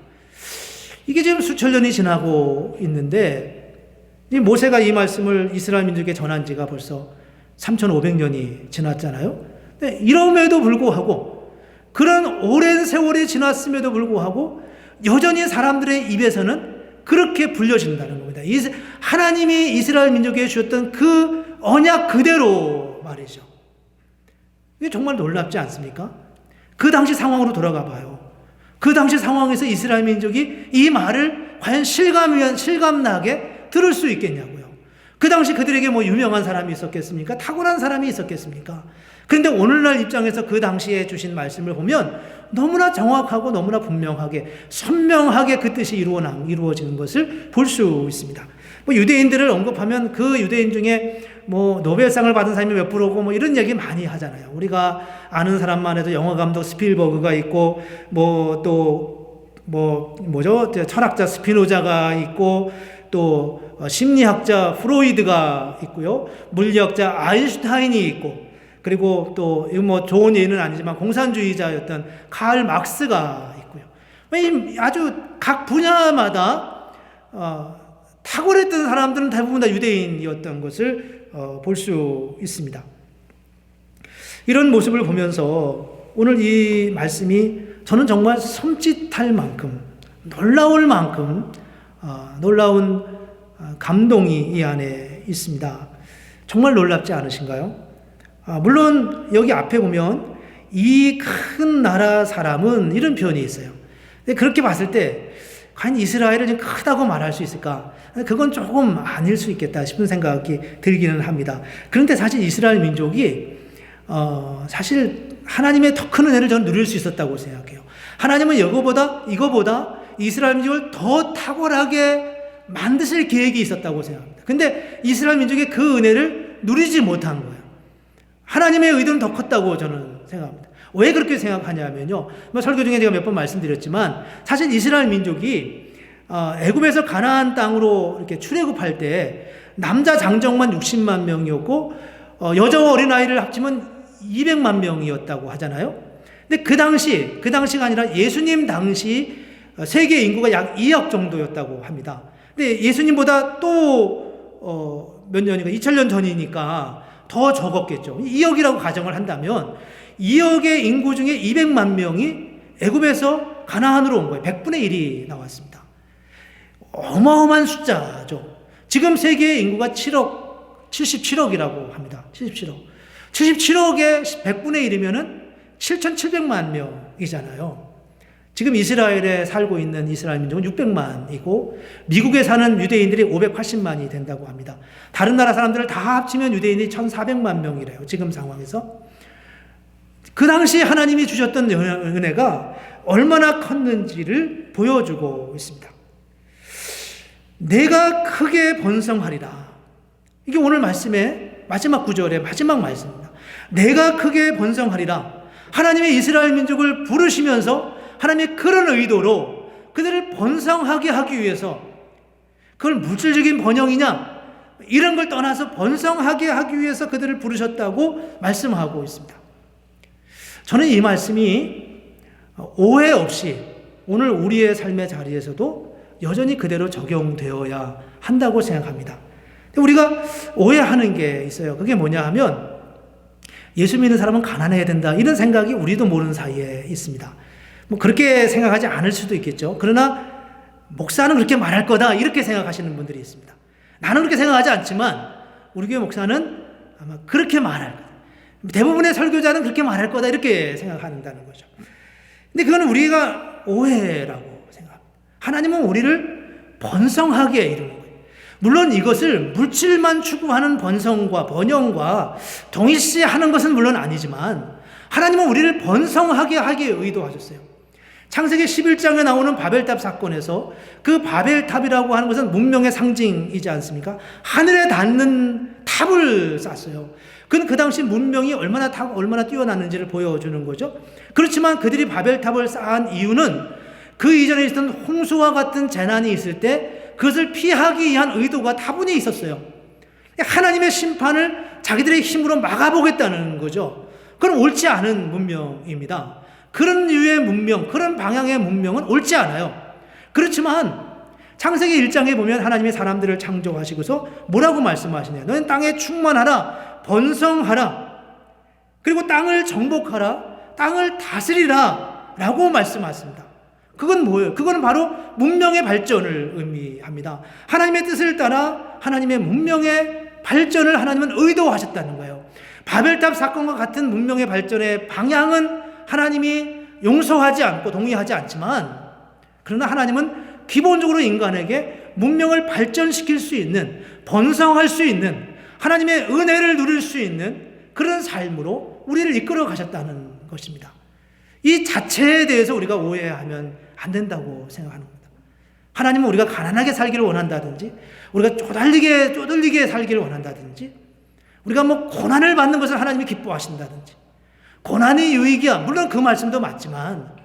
Speaker 1: 이게 지금 수천 년이 지나고 있는데, 모세가 이 말씀을 이스라엘 민족에 전한 지가 벌써 3500년이 지났잖아요. 근데 이럼에도 불구하고, 그런 오랜 세월이 지났음에도 불구하고 여전히 사람들의 입에서는 그렇게 불려진다는 겁니다. 하나님이 이스라엘 민족에게 주셨던 그 언약 그대로 말이죠. 이게 정말 놀랍지 않습니까? 그 당시 상황으로 돌아가 봐요. 그 당시 상황에서 이스라엘 민족이 이 말을 과연 실감나게 들을 수 있겠냐고요. 그 당시 그들에게 뭐 유명한 사람이 있었겠습니까? 탁월한 사람이 있었겠습니까? 그런데 오늘날 입장에서 그 당시에 주신 말씀을 보면 너무나 정확하고 너무나 분명하게, 선명하게 그 뜻이 이루어지는 것을 볼 수 있습니다. 뭐 유대인들을 언급하면 그 유대인 중에 뭐 노벨상을 받은 사람이 몇 프로고 뭐 이런 얘기 많이 하잖아요. 우리가 아는 사람만 해도 영화 감독 스필버그가 있고, 철학자 스피노자가 있고, 또 심리학자 프로이드가 있고요. 물리학자 아인슈타인이 있고, 그리고 또 뭐 좋은 예는 아니지만 공산주의자였던 칼 막스가 있고요. 아주 각 분야마다 탁월했던 사람들은 대부분 다 유대인이었던 것을 볼 수 있습니다. 이런 모습을 보면서 오늘 이 말씀이 저는 정말 섬찟할 만큼, 놀라울 만큼 놀라운 감동이 이 안에 있습니다. 정말 놀랍지 않으신가요? 물론 여기 앞에 보면 이 큰 나라 사람은 이런 표현이 있어요. 근데 그렇게 봤을 때 과연 이스라엘을 좀 크다고 말할 수 있을까? 그건 조금 아닐 수 있겠다 싶은 생각이 들기는 합니다. 그런데 사실 이스라엘 민족이 사실 하나님의 더 큰 은혜를 저는 누릴 수 있었다고 생각해요. 하나님은 이거보다 이스라엘 민족을 더 탁월하게 만드실 계획이 있었다고 생각합니다. 근데 이스라엘 민족의 그 은혜를 누리지 못한 거예요. 하나님의 의도는 더 컸다고 저는 생각합니다. 왜 그렇게 생각하냐면요. 설교 중에 제가 몇 번 말씀드렸지만 사실 이스라엘 민족이 애굽에서 가나안 땅으로 이렇게 출애굽할 때 남자 장정만 60만 명이었고 여자 어린아이를 합치면 200만 명이었다고 하잖아요. 근데 그 당시가 아니라 예수님 당시 세계 인구가 약 2억 정도였다고 합니다. 근데 예수님보다 또 몇 년인가 2000년 전이니까 더 적었겠죠. 2억이라고 가정을 한다면 2억의 인구 중에 200만 명이 애굽에서 가나안으로 온 거예요. 100분의 1이 나왔습니다. 어마어마한 숫자죠. 지금 세계의 인구가 77억이라고 합니다. 77억. 77억의 100분의 1이면은 7,700만 명이잖아요. 지금 이스라엘에 살고 있는 이스라엘 민족은 600만이고 미국에 사는 유대인들이 580만이 된다고 합니다. 다른 나라 사람들을 다 합치면 유대인이 1,400만 명이래요. 지금 상황에서. 그 당시 하나님이 주셨던 은혜가 얼마나 컸는지를 보여주고 있습니다. 내가 크게 번성하리라. 이게 오늘 말씀의 마지막 구절의 마지막 말씀입니다. 내가 크게 번성하리라. 하나님의 이스라엘 민족을 부르시면서 하나님의 그런 의도로 그들을 번성하게 하기 위해서, 그걸 물질적인 번영이냐 이런 걸 떠나서 번성하게 하기 위해서 그들을 부르셨다고 말씀하고 있습니다. 저는 이 말씀이 오해 없이 오늘 우리의 삶의 자리에서도 여전히 그대로 적용되어야 한다고 생각합니다. 우리가 오해하는 게 있어요. 그게 뭐냐 하면 예수 믿는 사람은 가난해야 된다, 이런 생각이 우리도 모르는 사이에 있습니다. 뭐 그렇게 생각하지 않을 수도 있겠죠. 그러나 목사는 그렇게 말할 거다, 이렇게 생각하시는 분들이 있습니다. 나는 그렇게 생각하지 않지만 우리 교회 목사는 아마 그렇게 말할 거다, 대부분의 설교자는 그렇게 말할 거다, 이렇게 생각한다는 거죠. 근데 그건 우리가 오해라고 생각합니다. 하나님은 우리를 번성하게 이루는 거예요. 물론 이것을 물질만 추구하는 번성과 번영과 동일시 하는 것은 물론 아니지만 하나님은 우리를 번성하게 하기에 의도하셨어요. 창세기 11장에 나오는 바벨탑 사건에서 그 바벨탑이라고 하는 것은 문명의 상징이지 않습니까? 하늘에 닿는 탑을 쌓았어요. 그건 그 당시 문명이 얼마나 뛰어났는지를 보여주는 거죠. 그렇지만 그들이 바벨탑을 쌓은 이유는 그 이전에 있었던 홍수와 같은 재난이 있을 때 그것을 피하기 위한 의도가 다분히 있었어요. 하나님의 심판을 자기들의 힘으로 막아보겠다는 거죠. 그건 옳지 않은 문명입니다. 그런 류의 문명, 그런 방향의 문명은 옳지 않아요. 그렇지만 창세기 1장에 보면 하나님이 사람들을 창조하시고서 뭐라고 말씀하시냐? 너는 땅에 충만하라, 번성하라, 그리고 땅을 정복하라, 땅을 다스리라 라고 말씀하십니다. 그건 뭐예요? 그건 바로 문명의 발전을 의미합니다. 하나님의 뜻을 따라 하나님의 문명의 발전을 하나님은 의도하셨다는 거예요. 바벨탑 사건과 같은 문명의 발전의 방향은 하나님이 용서하지 않고 동의하지 않지만, 그러나 하나님은 기본적으로 인간에게 문명을 발전시킬 수 있는, 번성할 수 있는, 하나님의 은혜를 누릴 수 있는 그런 삶으로 우리를 이끌어 가셨다는 것입니다. 이 자체에 대해서 우리가 오해하면 안 된다고 생각하는 겁니다. 하나님은 우리가 가난하게 살기를 원한다든지, 우리가 쪼들리게 살기를 원한다든지, 우리가 뭐 고난을 받는 것을 하나님이 기뻐하신다든지, 고난이 유익이야, 물론 그 말씀도 맞지만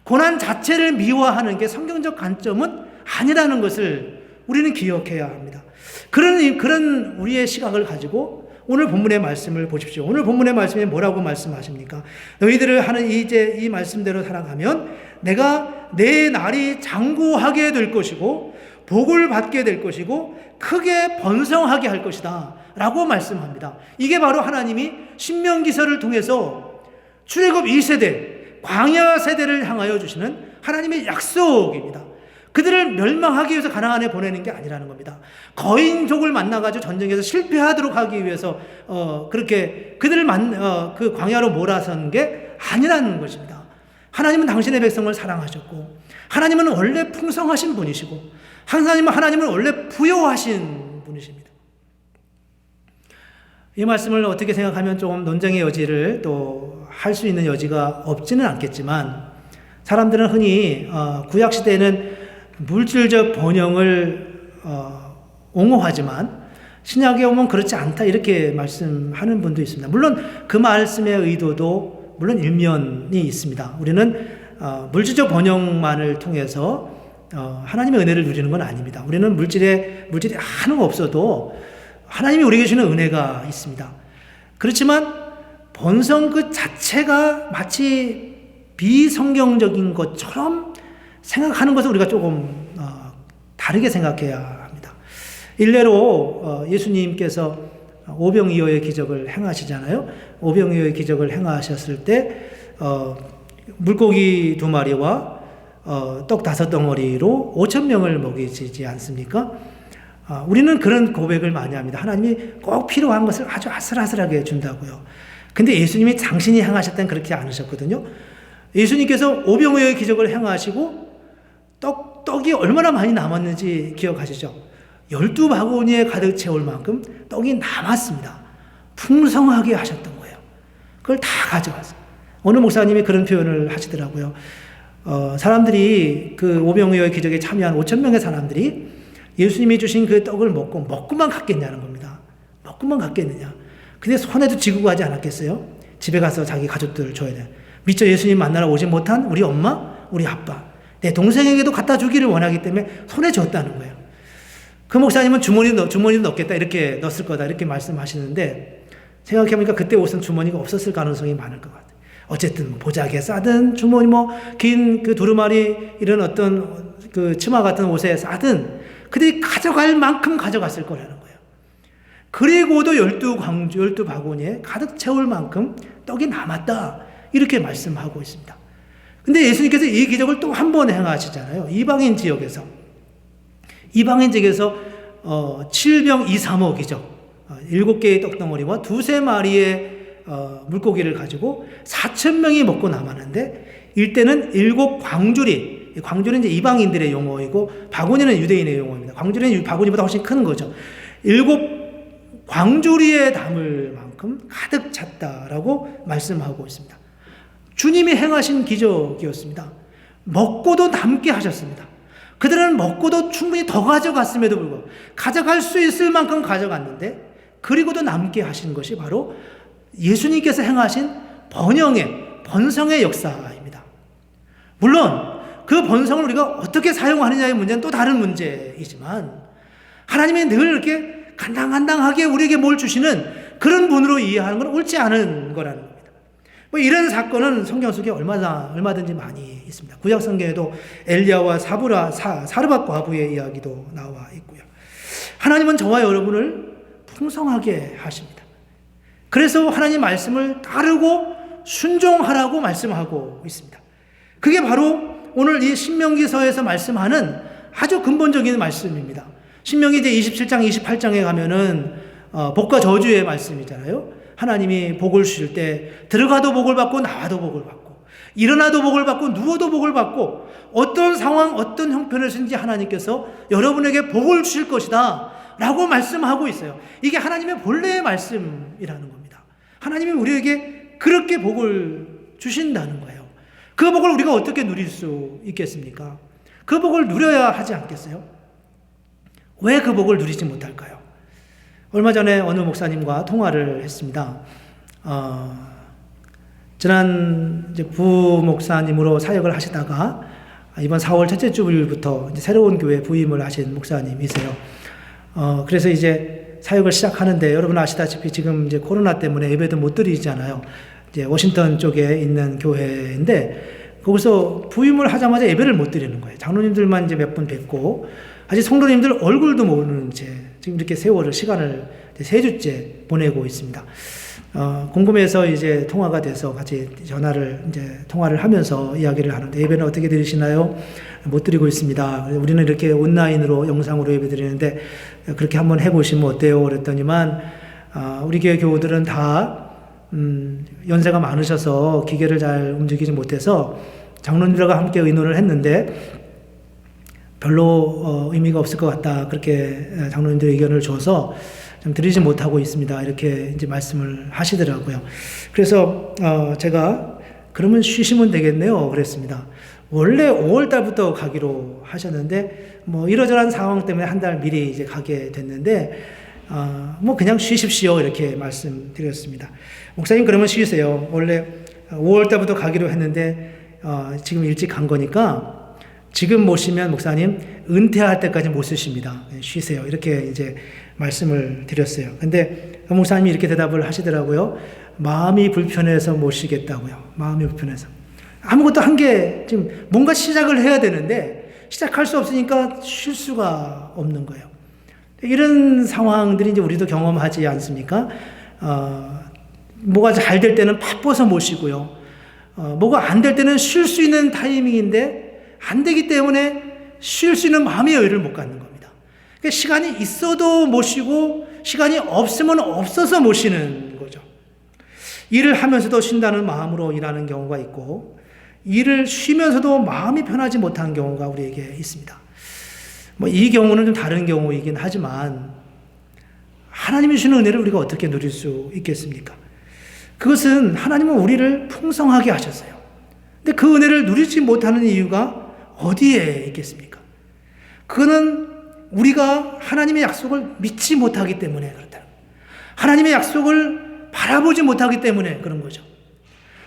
Speaker 1: 고난 자체를 미워하는 게 성경적 관점은 아니라는 것을 우리는 기억해야 합니다. 그런 우리의 시각을 가지고 오늘 본문의 말씀을 보십시오. 오늘 본문의 말씀에 뭐라고 말씀하십니까? 너희들을 하는 이 말씀대로 살아가면 내가 내 날이 장구하게 될 것이고 복을 받게 될 것이고 크게 번성하게 할 것이다 라고 말씀합니다. 이게 바로 하나님이 신명기서를 통해서 출애굽 2세대, 광야 세대를 향하여 주시는 하나님의 약속입니다. 그들을 멸망하기 위해서 가나안에 보내는 게 아니라는 겁니다. 거인족을 만나가지고 전쟁에서 실패하도록 하기 위해서 그렇게 그들을 그 광야로 몰아선 게 아니라는 것입니다. 하나님은 당신의 백성을 사랑하셨고, 하나님은 원래 풍성하신 분이시고, 하나님은 원래 부여하신 분이십니다. 이 말씀을 어떻게 생각하면 조금 논쟁의 여지를 또 할 수 있는 여지가 없지는 않겠지만, 사람들은 흔히 구약 시대에는 물질적 번영을 옹호하지만 신약에 오면 그렇지 않다, 이렇게 말씀하는 분도 있습니다. 물론 그 말씀의 의도도 물론 일면이 있습니다. 우리는 물질적 번영만을 통해서 하나님의 은혜를 누리는 건 아닙니다. 우리는 물질이 하나가 없어도 하나님이 우리에게 주시는 은혜가 있습니다. 그렇지만 번성 그 자체가 마치 비성경적인 것처럼 생각하는 것을 우리가 조금 다르게 생각해야 합니다. 일례로 예수님께서 오병이어의 기적을 행하시잖아요. 오병이어의 기적을 행하셨을 때 물고기 2마리와 떡 5덩어리로 5,000명을 먹이지 않습니까? 우리는 그런 고백을 많이 합니다. 하나님이 꼭 필요한 것을 아주 아슬아슬하게 준다고요. 근데 예수님이 당신이 행하실 땐 그렇게 않으셨거든요. 예수님께서 오병이어의 기적을 행하시고 떡이 얼마나 많이 남았는지 기억하시죠? 12바구니에 가득 채울 만큼 떡이 남았습니다. 풍성하게 하셨던 거예요. 그걸 다 가져왔어요. 어느 목사님이 그런 표현을 하시더라고요. 사람들이 그 오병이어의 기적에 참여한 5,000명의 사람들이 예수님이 주신 그 떡을 먹고만 갔겠냐는 겁니다. 먹고만 갔겠느냐. 근데 손에도 쥐고 가지 않았겠어요? 집에 가서 자기 가족들 줘야 돼. 미처 예수님 만나러 오지 못한 우리 엄마, 우리 아빠, 내 동생에게도 갖다 주기를 원하기 때문에 손에 줬다는 거예요. 그 목사님은 주머니도 넣겠다, 이렇게 넣었을 거다, 이렇게 말씀하시는데, 생각해보니까 그때 옷은 주머니가 없었을 가능성이 많을 것 같아요. 어쨌든 보자기에 싸든 주머니 긴 그 두루마리 이런 어떤 그 치마 같은 옷에 싸든 그들이 가져갈 만큼 가져갔을 거라는 거예요. 그리고도 12바구니에 가득 채울 만큼 떡이 남았다, 이렇게 말씀하고 있습니다. 근데 예수님께서 이 기적을 또 한 번 행하시잖아요. 이방인 지역에서 7병 2-3호 기적, 7개의 떡덩어리와 2-3마리의 물고기를 가지고 4,000명이 먹고 남았는데, 일대는 7광주리, 광주리는 이제 이방인들의 용어이고 바구니는 유대인의 용어입니다. 광주리는 바구니보다 훨씬 큰 거죠. 7광주리에 담을 만큼 가득 찼다라고 말씀하고 있습니다. 주님이 행하신 기적이었습니다. 먹고도 남게 하셨습니다. 그들은 먹고도 충분히 더 가져갔음에도 불구하고 가져갈 수 있을 만큼 가져갔는데, 그리고도 남게 하신 것이 바로 예수님께서 행하신 번성의 역사입니다. 물론 그 번성을 우리가 어떻게 사용하느냐의 문제는 또 다른 문제이지만, 하나님이 늘 이렇게 간당간당하게 우리에게 뭘 주시는 그런 분으로 이해하는 건 옳지 않은 거라는 겁니다. 이런 사건은 성경 속에 얼마든지 많이 있습니다. 구약 성경에도 엘리야와 사르밧 과부의 이야기도 나와 있고요. 하나님은 저와 여러분을 풍성하게 하십니다. 그래서 하나님 말씀을 따르고 순종하라고 말씀하고 있습니다. 그게 바로 오늘 이 신명기서에서 말씀하는 아주 근본적인 말씀입니다. 신명기 이제 27장, 28장에 가면은 복과 저주의 말씀이잖아요. 하나님이 복을 주실 때 들어가도 복을 받고 나와도 복을 받고 일어나도 복을 받고 누워도 복을 받고 어떤 상황, 어떤 형편에서든지 하나님께서 여러분에게 복을 주실 것이다 라고 말씀하고 있어요. 이게 하나님의 본래의 말씀이라는 겁니다. 하나님이 우리에게 그렇게 복을 주신다는 거예요. 그 복을 우리가 어떻게 누릴 수 있겠습니까? 그 복을 누려야 하지 않겠어요? 왜 그 복을 누리지 못할까요? 얼마 전에 어느 목사님과 통화를 했습니다. 지난 이제 부목사님으로 사역을 하시다가 이번 4월 첫째 주일부터 이제 새로운 교회 부임을 하신 목사님이세요. 그래서 이제 사역을 시작하는데, 여러분 아시다시피 지금 이제 코로나 때문에 예배도 못 드리잖아요. 이제 워싱턴 쪽에 있는 교회인데, 거기서 부임을 하자마자 예배를 못 드리는 거예요. 장로님들만 이제 몇 분 뵙고, 아직 성도님들 얼굴도 모르는 채 지금 이렇게 시간을 3주째 보내고 있습니다. 궁금해서 이제 통화가 돼서 같이 통화를 하면서 이야기를 하는데, 예배는 어떻게 드리시나요? 못 드리고 있습니다. 우리는 이렇게 온라인으로 영상으로 예배 드리는데 그렇게 한번 해보시면 어때요? 그랬더니만 우리 교회 교우들은 다 연세가 많으셔서 기계를 잘 움직이지 못해서 장로님들과 함께 의논을 했는데 별로 의미가 없을 것 같다, 그렇게 장로님들의 의견을 줘서 좀 드리지 못하고 있습니다, 이렇게 이제 말씀을 하시더라고요. 그래서 제가 그러면 쉬시면 되겠네요, 그랬습니다. 원래 5월 달부터 가기로 하셨는데 이러저러한 상황 때문에 한 달 미리 이제 가게 됐는데 그냥 쉬십시오, 이렇게 말씀드렸습니다. 목사님 그러면 쉬세요. 원래 5월 달부터 가기로 했는데 지금 일찍 간 거니까 지금 모시면 목사님 은퇴할 때까지 못 쓰십니다. 쉬세요, 이렇게 이제 말씀을 드렸어요. 근데 목사님이 이렇게 대답을 하시더라고요. 마음이 불편해서 못 쉬겠다고요. 마음이 불편해서. 아무것도 한 게 지금 뭔가 시작을 해야 되는데 시작할 수 없으니까 쉴 수가 없는 거예요. 이런 상황들이 이제 우리도 경험하지 않습니까? 뭐가 잘 될 때는 바빠서 못 쉬고요. 뭐가 안 될 때는 쉴 수 있는 타이밍인데 안 되기 때문에 쉴 수 있는 마음의 여유를 못 갖는 겁니다. 그러니까 시간이 있어도 못 쉬고 시간이 없으면 없어서 못 쉬는 거죠. 일을 하면서도 쉰다는 마음으로 일하는 경우가 있고 일을 쉬면서도 마음이 편하지 못한 경우가 우리에게 있습니다. 이 경우는 좀 다른 경우이긴 하지만 하나님이 주시는 은혜를 우리가 어떻게 누릴 수 있겠습니까? 그것은 하나님은 우리를 풍성하게 하셨어요. 근데 그 은혜를 누리지 못하는 이유가 어디에 있겠습니까? 그거는 우리가 하나님의 약속을 믿지 못하기 때문에 그렇다. 하나님의 약속을 바라보지 못하기 때문에 그런 거죠.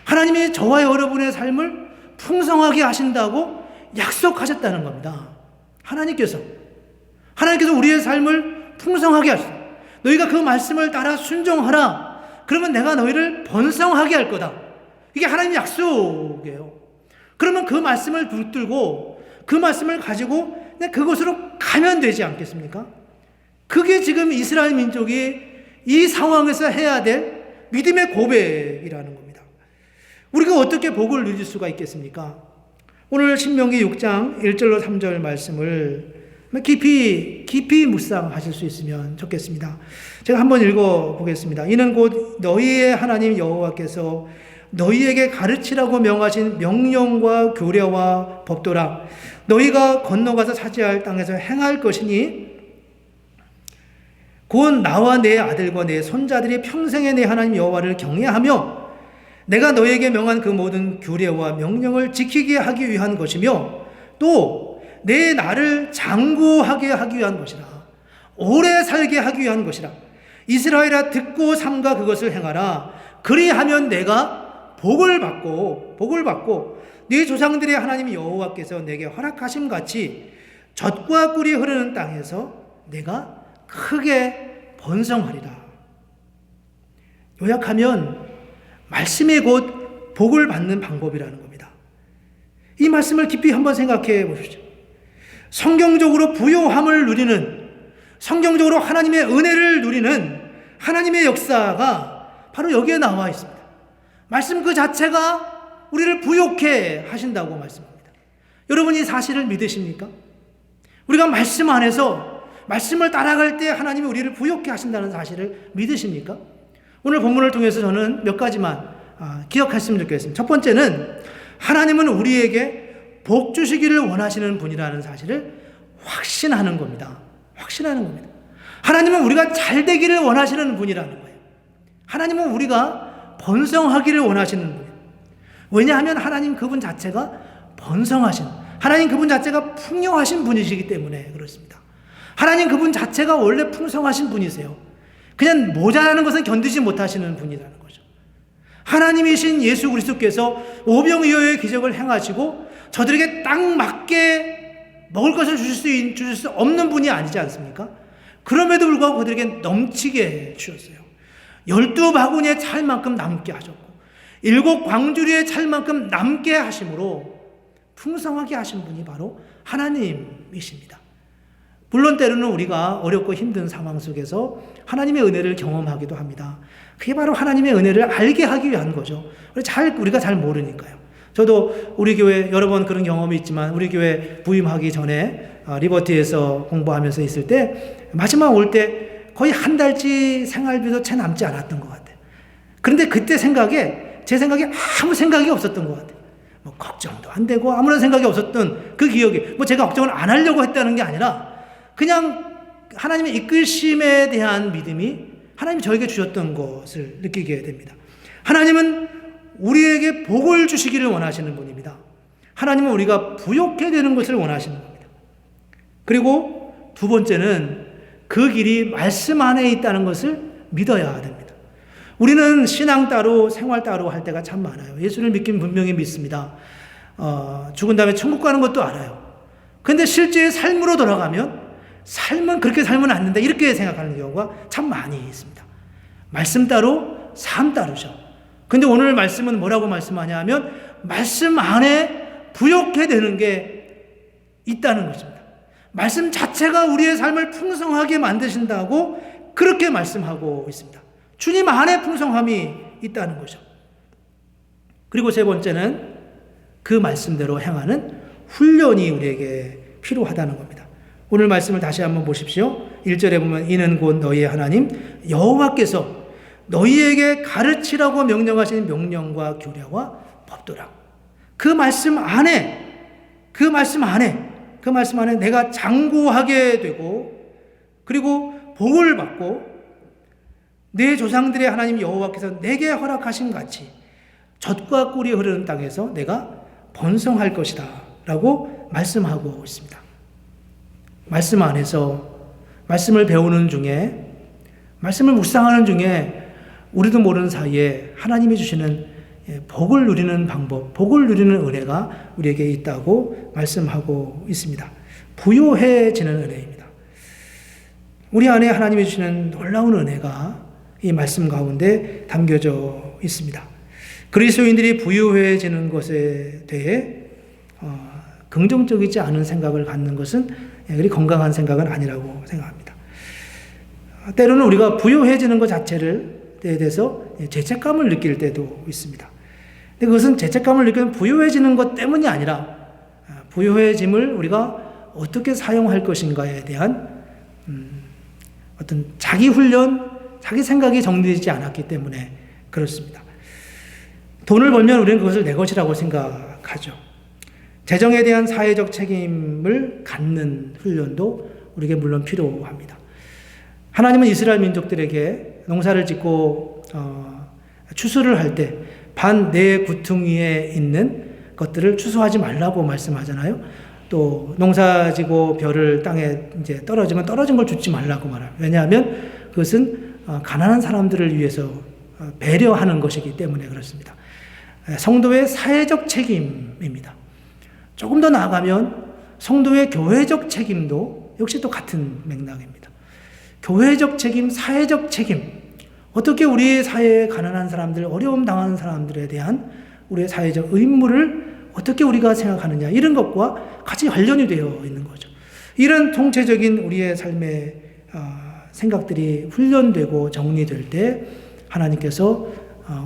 Speaker 1: 하나님이 저와 여러분의 삶을 풍성하게 하신다고 약속하셨다는 겁니다. 하나님께서 우리의 삶을 풍성하게 하셨어요. 너희가 그 말씀을 따라 순종하라. 그러면 내가 너희를 번성하게 할 거다. 이게 하나님의 약속이에요. 그러면 그 말씀을 붙들고 그 말씀을 가지고 그곳으로 가면 되지 않겠습니까? 그게 지금 이스라엘 민족이 이 상황에서 해야 될 믿음의 고백이라는 겁니다. 우리가 어떻게 복을 누릴 수가 있겠습니까? 오늘 신명기 6장 1절로 3절 말씀을 깊이 묵상하실 수 있으면 좋겠습니다. 제가 한번 읽어보겠습니다. 이는 곧 너희의 하나님 여호와께서 너희에게 가르치라고 명하신 명령과 규례와 법도라. 너희가 건너가서 차지할 땅에서 행할 것이니 곧 나와 내 아들과 내 손자들이 평생에 내 하나님 여호와를 경외하며 내가 너희에게 명한 그 모든 규례와 명령을 지키게 하기 위한 것이며 또 내 나를 장구하게 하기 위한 것이라. 오래 살게 하기 위한 것이라. 이스라엘아 듣고 삼가 그것을 행하라. 그리하면 내가 복을 받고 네 조상들의 하나님 여호와께서 내게 허락하심 같이 젖과 꿀이 흐르는 땅에서 내가 크게 번성하리라. 요약하면 말씀이 곧 복을 받는 방법이라는 겁니다. 이 말씀을 깊이 한번 생각해 보십시오. 성경적으로 부요함을 누리는, 성경적으로 하나님의 은혜를 누리는 하나님의 역사가 바로 여기에 나와 있습니다. 말씀 그 자체가 우리를 부요케 하신다고 말씀합니다. 여러분 이 사실을 믿으십니까? 우리가 말씀 안에서 말씀을 따라갈 때 하나님이 우리를 부요케 하신다는 사실을 믿으십니까? 오늘 본문을 통해서 저는 몇 가지만 기억했으면 좋겠습니다. 첫 번째는 하나님은 우리에게 복 주시기를 원하시는 분이라는 사실을 확신하는 겁니다. 확신하는 겁니다. 하나님은 우리가 잘 되기를 원하시는 분이라는 거예요. 하나님은 우리가 번성하기를 원하시는 분이에요. 왜냐하면 하나님 그분 자체가 번성하신, 하나님 그분 자체가 풍요하신 분이시기 때문에 그렇습니다. 하나님 그분 자체가 원래 풍성하신 분이세요. 그냥 모자라는 것은 견디지 못하시는 분이라는 거죠. 하나님이신 예수 그리스도께서 오병이어의 기적을 행하시고 저들에게 딱 맞게 먹을 것을 주실 수 없는 분이 아니지 않습니까? 그럼에도 불구하고 그들에게 넘치게 주셨어요. 12바구니에 찰 만큼 남게 하셨고 7 광주리에 찰 만큼 남게 하심으로 풍성하게 하신 분이 바로 하나님이십니다. 물론 때로는 우리가 어렵고 힘든 상황 속에서 하나님의 은혜를 경험하기도 합니다. 그게 바로 하나님의 은혜를 알게 하기 위한 거죠. 우리가 잘 모르니까요. 저도 우리 교회 여러 번 그런 경험이 있지만 우리 교회 부임하기 전에 리버티에서 공부하면서 있을 때 마지막 올 때 거의 한 달치 생활비도 채 남지 않았던 것 같아요. 그런데 그때 제 생각에 아무 생각이 없었던 것 같아요. 뭐 걱정도 안 되고 아무런 생각이 없었던 그 기억이, 뭐 제가 걱정을 안 하려고 했다는 게 아니라 그냥 하나님의 이끌심에 대한 믿음이 하나님이 저에게 주셨던 것을 느끼게 됩니다. 하나님은 우리에게 복을 주시기를 원하시는 분입니다. 하나님은 우리가 부욕해 되는 것을 원하시는 겁니다. 그리고 두 번째는 그 길이 말씀 안에 있다는 것을 믿어야 됩니다. 우리는 신앙 따로 생활 따로 할 때가 참 많아요. 예수를 믿긴 분명히 믿습니다. 죽은 다음에 천국 가는 것도 알아요. 그런데 실제 삶으로 돌아가면 삶은 그렇게 살면 안 된다 이렇게 생각하는 경우가 참 많이 있습니다. 말씀 따로 삶 따로죠. 근데 오늘 말씀은 뭐라고 말씀하냐 하면 말씀 안에 부욕해 되는 게 있다는 것입니다. 말씀 자체가 우리의 삶을 풍성하게 만드신다고 그렇게 말씀하고 있습니다. 주님 안에 풍성함이 있다는 거죠. 그리고 세 번째는 그 말씀대로 행하는 훈련이 우리에게 필요하다는 겁니다. 오늘 말씀을 다시 한번 보십시오. 1절에 보면 이는 곧 너희의 하나님 여호와께서 너희에게 가르치라고 명령하신 명령과 규례와 법도라. 그 말씀 안에 내가 장구하게 되고 그리고 복을 받고 내 조상들의 하나님 여호와께서 내게 허락하신 같이 젖과 꿀이 흐르는 땅에서 내가 번성할 것이다 라고 말씀하고 있습니다. 말씀 안에서 말씀을 배우는 중에 말씀을 묵상하는 중에 우리도 모르는 사이에 하나님이 주시는 복을 누리는 방법, 복을 누리는 은혜가 우리에게 있다고 말씀하고 있습니다. 부요해지는 은혜입니다. 우리 안에 하나님이 주시는 놀라운 은혜가 이 말씀 가운데 담겨져 있습니다. 그리스도인들이 부유해지는 것에 대해 긍정적이지 않은 생각을 갖는 것은 그리 건강한 생각은 아니라고 생각합니다. 때로는 우리가 부유해지는 것 자체를 대해서 죄책감을 느낄 때도 있습니다. 근데 그것은 죄책감을 느끼는 부유해지는 것 때문이 아니라 부유해짐을 우리가 어떻게 사용할 것인가에 대한 어떤 자기 훈련, 자기 생각이 정리되지 않았기 때문에 그렇습니다. 돈을 벌면 우리는 그것을 내 것이라고 생각하죠. 재정에 대한 사회적 책임을 갖는 훈련도 우리에게 물론 필요합니다. 하나님은 이스라엘 민족들에게 농사를 짓고 추수를 할 때 반 내 구퉁이에 있는 것들을 추수하지 말라고 말씀하잖아요. 또 농사지고 벼를 땅에 이제 떨어지면 떨어진 걸 줍지 말라고 말합니다. 왜냐하면 그것은 가난한 사람들을 위해서 배려하는 것이기 때문에 그렇습니다. 성도의 사회적 책임입니다. 조금 더 나아가면 성도의 교회적 책임도 역시 또 같은 맥락입니다. 교회적 책임, 사회적 책임. 어떻게 우리 사회에 가난한 사람들, 어려움 당하는 사람들에 대한 우리의 사회적 의무를 어떻게 우리가 생각하느냐, 이런 것과 같이 관련이 되어 있는 거죠. 이런 통체적인 우리의 삶의 생각들이 훈련되고 정리될 때 하나님께서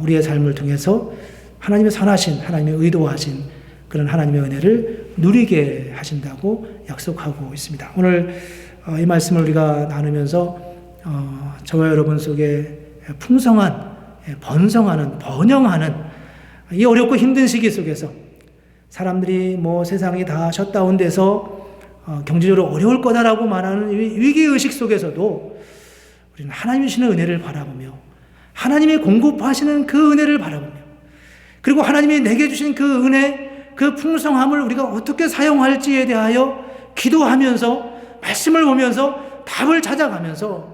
Speaker 1: 우리의 삶을 통해서 하나님의 선하신, 하나님의 의도하신 그런 하나님의 은혜를 누리게 하신다고 약속하고 있습니다. 오늘 이 말씀을 우리가 나누면서 저와 여러분 속에 풍성한, 번성하는, 번영하는 이 어렵고 힘든 시기 속에서 사람들이 세상이 다 셧다운돼서 경제적으로 어려울 거다라고 말하는 위기의식 속에서도 우리는 하나님이 주시는 은혜를 바라보며 하나님이 공급하시는 그 은혜를 바라보며 그리고 하나님이 내게 주신 그 은혜, 그 풍성함을 우리가 어떻게 사용할지에 대하여 기도하면서 말씀을 보면서 답을 찾아가면서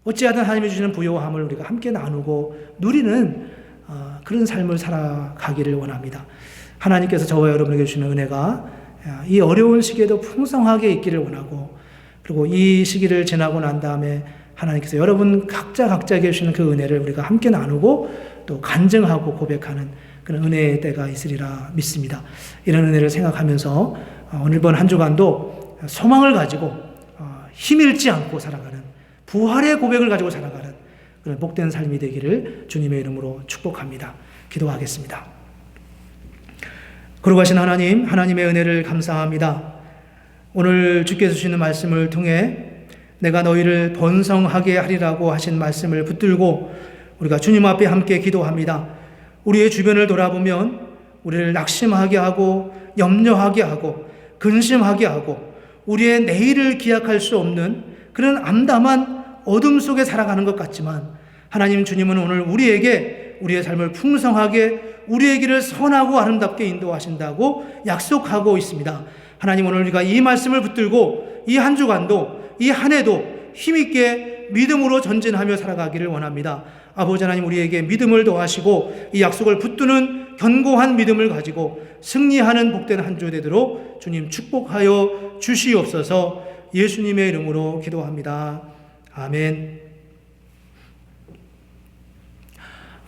Speaker 1: 어찌하든 하나님이 주시는 부요함을 우리가 함께 나누고 누리는 그런 삶을 살아가기를 원합니다. 하나님께서 저와 여러분에게 주시는 은혜가 이 어려운 시기에도 풍성하게 있기를 원하고 그리고 이 시기를 지나고 난 다음에 하나님께서 여러분 각자에게 주시는 그 은혜를 우리가 함께 나누고 또 간증하고 고백하는 그런 은혜의 때가 있으리라 믿습니다. 이런 은혜를 생각하면서 오늘 이번 한 주간도 소망을 가지고 힘 잃지 않고 살아가는 부활의 고백을 가지고 살아가는 그런 복된 삶이 되기를 주님의 이름으로 축복합니다. 기도하겠습니다. 거룩하신 하나님, 하나님의 은혜를 감사합니다. 오늘 주께서 주시는 말씀을 통해 내가 너희를 번성하게 하리라고 하신 말씀을 붙들고 우리가 주님 앞에 함께 기도합니다. 우리의 주변을 돌아보면 우리를 낙심하게 하고 염려하게 하고 근심하게 하고 우리의 내일을 기약할 수 없는 그런 암담한 어둠 속에 살아가는 것 같지만 하나님 주님은 오늘 우리에게 우리의 삶을 풍성하게 우리의 길을 선하고 아름답게 인도하신다고 약속하고 있습니다. 하나님 오늘 우리가 이 말씀을 붙들고 이 한 주간도 이 한 해도 힘있게 믿음으로 전진하며 살아가기를 원합니다. 아버지 하나님 우리에게 믿음을 더하시고 이 약속을 붙드는 견고한 믿음을 가지고 승리하는 복된 한 주 되도록 주님 축복하여 주시옵소서. 예수님의 이름으로 기도합니다. 아멘.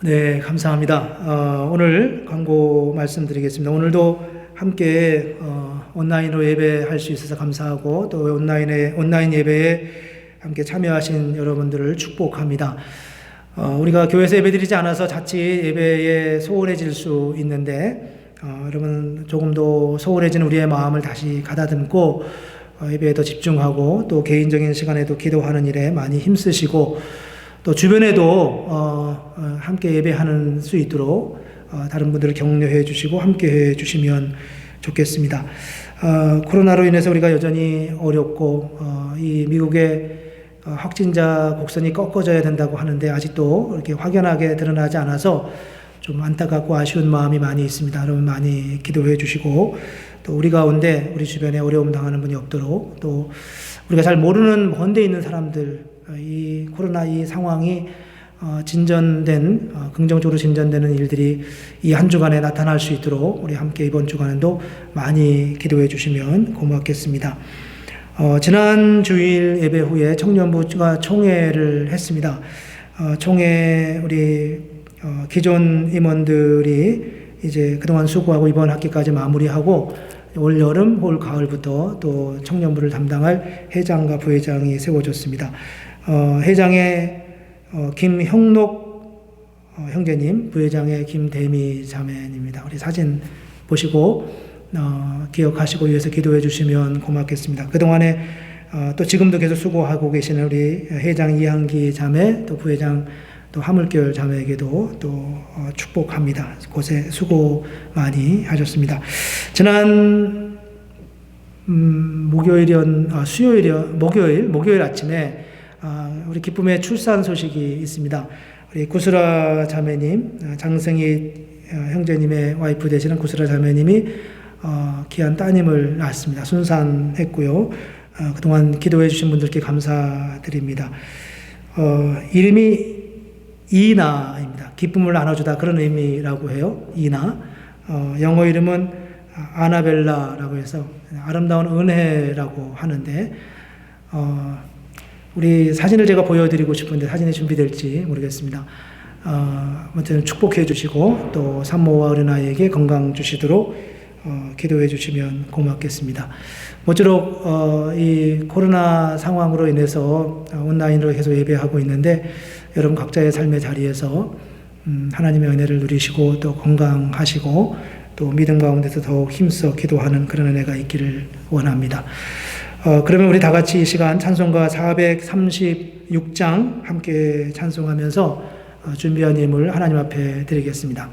Speaker 1: 네, 감사합니다. 오늘 광고 말씀드리겠습니다. 오늘도 함께 온라인으로 예배할 수 있어서 감사하고 또 온라인 예배에 함께 참여하신 여러분들을 축복합니다. 우리가 교회에서 예배드리지 않아서 자칫 예배에 소홀해질 수 있는데 여러분 조금 더 소홀해진 우리의 마음을 다시 가다듬고 예배에 더 집중하고 또 개인적인 시간에도 기도하는 일에 많이 힘쓰시고 또 주변에도 함께 예배하는 수 있도록 다른 분들을 격려해 주시고 함께 해 주시면 좋겠습니다. 코로나로 인해서 우리가 여전히 어렵고 이 미국의 확진자 곡선이 꺾어져야 된다고 하는데 아직도 이렇게 확연하게 드러나지 않아서 좀 안타깝고 아쉬운 마음이 많이 있습니다. 여러분 많이 기도해 주시고 또 우리 가운데 우리 주변에 어려움 당하는 분이 없도록 또 우리가 잘 모르는 먼 데 있는 사람들 이 코로나 이 상황이 진전된 긍정적으로 진전되는 일들이 이 한 주간에 나타날 수 있도록 우리 함께 이번 주간에도 많이 기도해 주시면 고맙겠습니다. 지난 주일 예배 후에 청년부가 총회를 했습니다. 총회 우리 기존 임원들이 이제 그동안 수고하고 이번 학기까지 마무리하고 올 여름, 올 가을부터 또 청년부를 담당할 회장과 부회장이 세워졌습니다. 회장의 김형록 형제님, 부회장의 김대미 자매님입니다. 우리 사진 보시고 기억하시고 위해서 기도해 주시면 고맙겠습니다. 그동안에 또 지금도 계속 수고하고 계시는 우리 회장 이한기 자매, 또 부회장 또 화물결 자매에게도 또 축복합니다. 곳에 수고 많이 하셨습니다. 지난 목요일 아침에 우리 기쁨의 출산 소식이 있습니다. 우리 구스라 자매님, 장승희 형제님의 와이프 되시는 구스라 자매님이 귀한 따님을 낳았습니다. 순산했고요. 그동안 기도해 주신 분들께 감사드립니다. 이름이 이나입니다. 기쁨을 나눠주다 그런 의미라고 해요. 이나. 영어 이름은 아나벨라라고 해서 아름다운 은혜라고 하는데 우리 사진을 제가 보여드리고 싶은데 사진이 준비될지 모르겠습니다. 아무튼 축복해 주시고 또 산모와 어린아이에게 건강 주시도록 기도해 주시면 고맙겠습니다. 모쪼록 이 코로나 상황으로 인해서 온라인으로 계속 예배하고 있는데 여러분 각자의 삶의 자리에서 하나님의 은혜를 누리시고 또 건강하시고 또 믿음 가운데서 더욱 힘써 기도하는 그런 은혜가 있기를 원합니다. 그러면 우리 다 같이 이 시간 찬송가 436장 함께 찬송하면서 준비한 예물 하나님 앞에 드리겠습니다.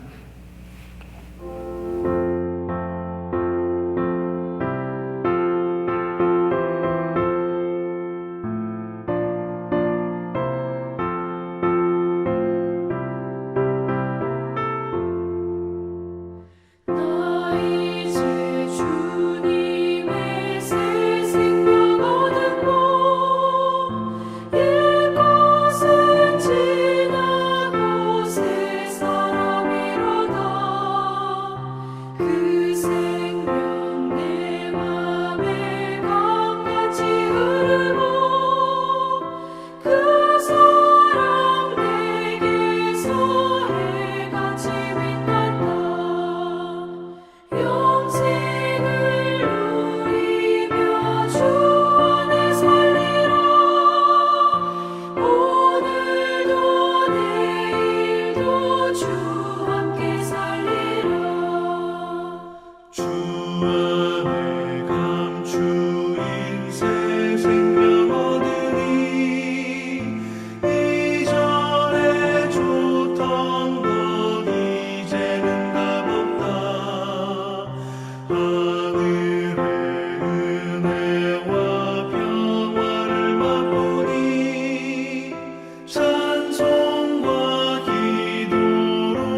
Speaker 4: 찬송과 기도로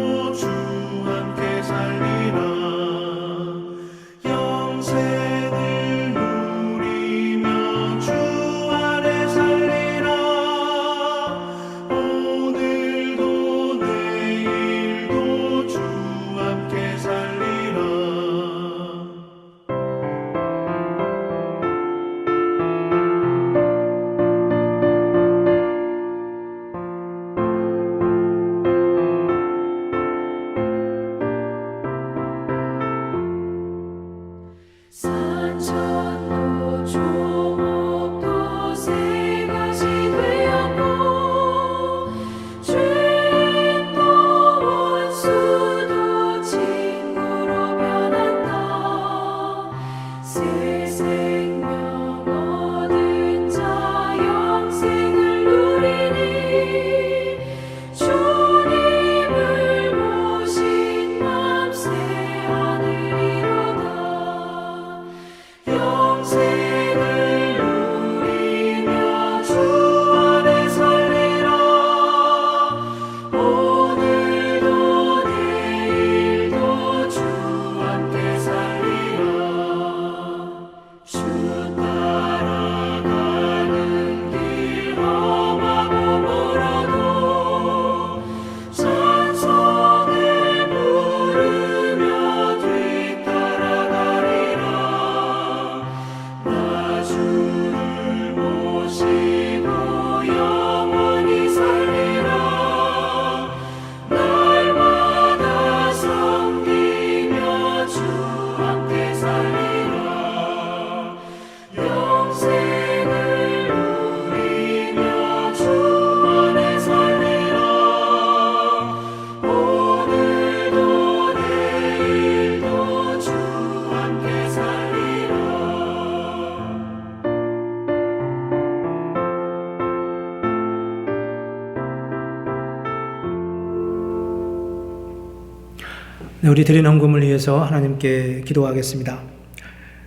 Speaker 1: 네, 우리 드린 헌금을 위해서 하나님께 기도하겠습니다.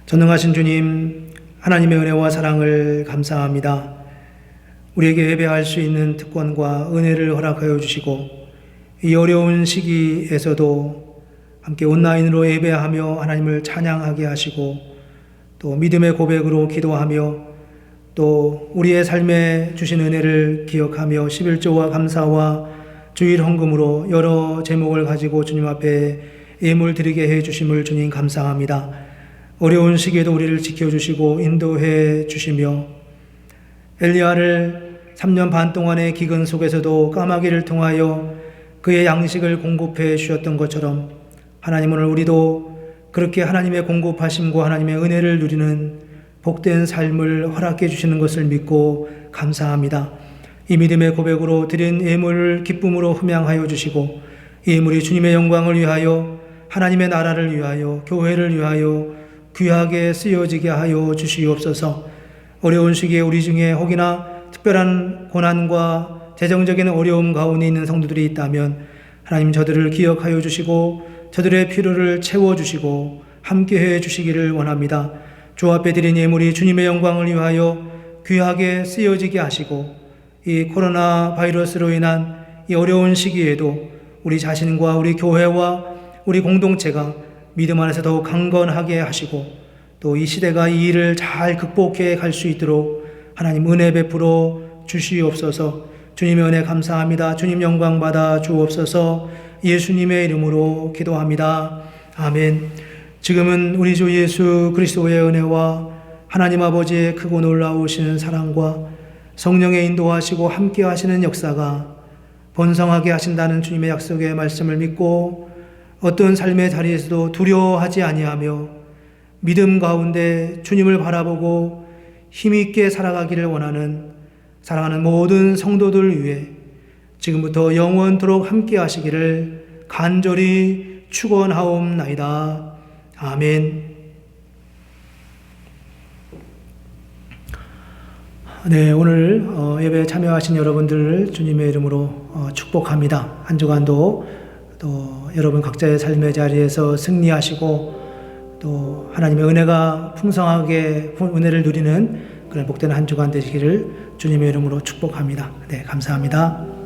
Speaker 1: 전능하신 주님, 하나님의 은혜와 사랑을 감사합니다. 우리에게 예배할 수 있는 특권과 은혜를 허락하여 주시고 이 어려운 시기에서도 함께 온라인으로 예배하며 하나님을 찬양하게 하시고 또 믿음의 고백으로 기도하며 또 우리의 삶에 주신 은혜를 기억하며 11조와 감사와 주일 헌금으로 여러 제목을 가지고 주님 앞에 예물 드리게 해 주심을 주님 감사합니다. 어려운 시기에도 우리를 지켜주시고 인도해 주시며 엘리야를 3년 반 동안의 기근 속에서도 까마귀를 통하여 그의 양식을 공급해 주셨던 것처럼 하나님, 오늘 우리도 그렇게 하나님의 공급하심과 하나님의 은혜를 누리는 복된 삶을 허락해 주시는 것을 믿고 감사합니다. 이 믿음의 고백으로 드린 예물을 기쁨으로 흠양하여 주시고 이 예물이 주님의 영광을 위하여 하나님의 나라를 위하여 교회를 위하여 귀하게 쓰여지게 하여 주시옵소서. 어려운 시기에 우리 중에 혹이나 특별한 고난과 재정적인 어려움 가운데 있는 성도들이 있다면 하나님, 저들을 기억하여 주시고 저들의 필요를 채워주시고 함께해 주시기를 원합니다. 주 앞에 드린 예물이 주님의 영광을 위하여 귀하게 쓰여지게 하시고 이 코로나 바이러스로 인한 이 어려운 시기에도 우리 자신과 우리 교회와 우리 공동체가 믿음 안에서 더욱 강건하게 하시고 또 이 시대가 이 일을 잘 극복해 갈 수 있도록 하나님 은혜 베풀어 주시옵소서. 주님의 은혜 감사합니다. 주님 영광 받아 주옵소서. 예수님의 이름으로 기도합니다. 아멘. 지금은 우리 주 예수 그리스도의 은혜와 하나님 아버지의 크고 놀라우신 사랑과 성령의 인도하시고 함께 하시는 역사가 번성하게 하신다는 주님의 약속의 말씀을 믿고 어떤 삶의 자리에서도 두려워하지 아니하며 믿음 가운데 주님을 바라보고 힘있게 살아가기를 원하는 사랑하는 모든 성도들 위해 지금부터 영원토록 함께 하시기를 간절히 축원하옵나이다. 아멘. 네, 오늘 예배에 참여하신 여러분들을 주님의 이름으로 축복합니다. 한 주간도 또 여러분 각자의 삶의 자리에서 승리하시고 또 하나님의 은혜가 풍성하게 은혜를 누리는 그런 복된 한 주간 되시기를 주님의 이름으로 축복합니다. 네, 감사합니다.